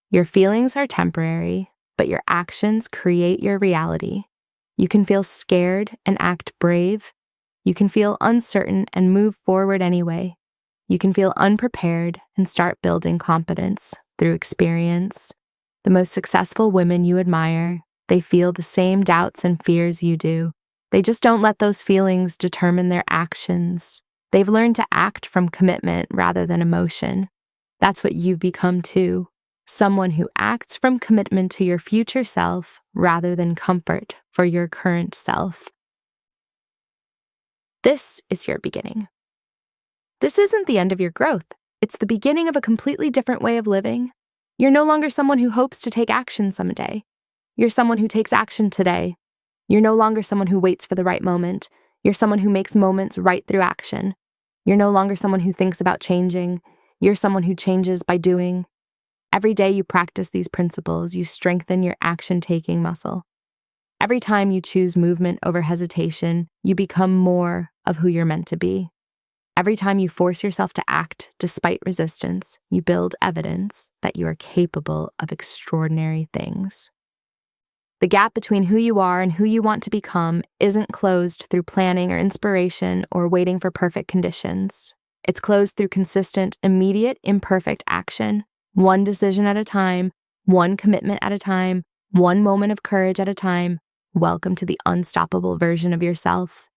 Your feelings are temporary, but your actions create your reality. You can feel scared and act brave. You can feel uncertain and move forward anyway. You can feel unprepared and start building confidence through experience. The most successful women you admire, they feel the same doubts and fears you do, They just don't let those feelings determine their actions. They've learned to act from commitment rather than emotion. That's what you've become too. Someone who acts from commitment to your future self rather than comfort for your current self. This is your beginning. This isn't the end of your growth. It's the beginning of a completely different way of living. You're no longer someone who hopes to take action someday. You're someone who takes action today. You're no longer someone who waits for the right moment. You're someone who makes moments right through action. You're no longer someone who thinks about changing. You're someone who changes by doing. Every day you practice these principles, you strengthen your action-taking muscle. Every time you choose movement over hesitation, you become more of who you're meant to be. Every time you force yourself to act despite resistance, you build evidence that you are capable of extraordinary things. The gap between who you are and who you want to become isn't closed through planning or inspiration or waiting for perfect conditions. It's closed through consistent, immediate, imperfect action, one decision at a time, one commitment at a time, one moment of courage at a time. Welcome to the unstoppable version of yourself.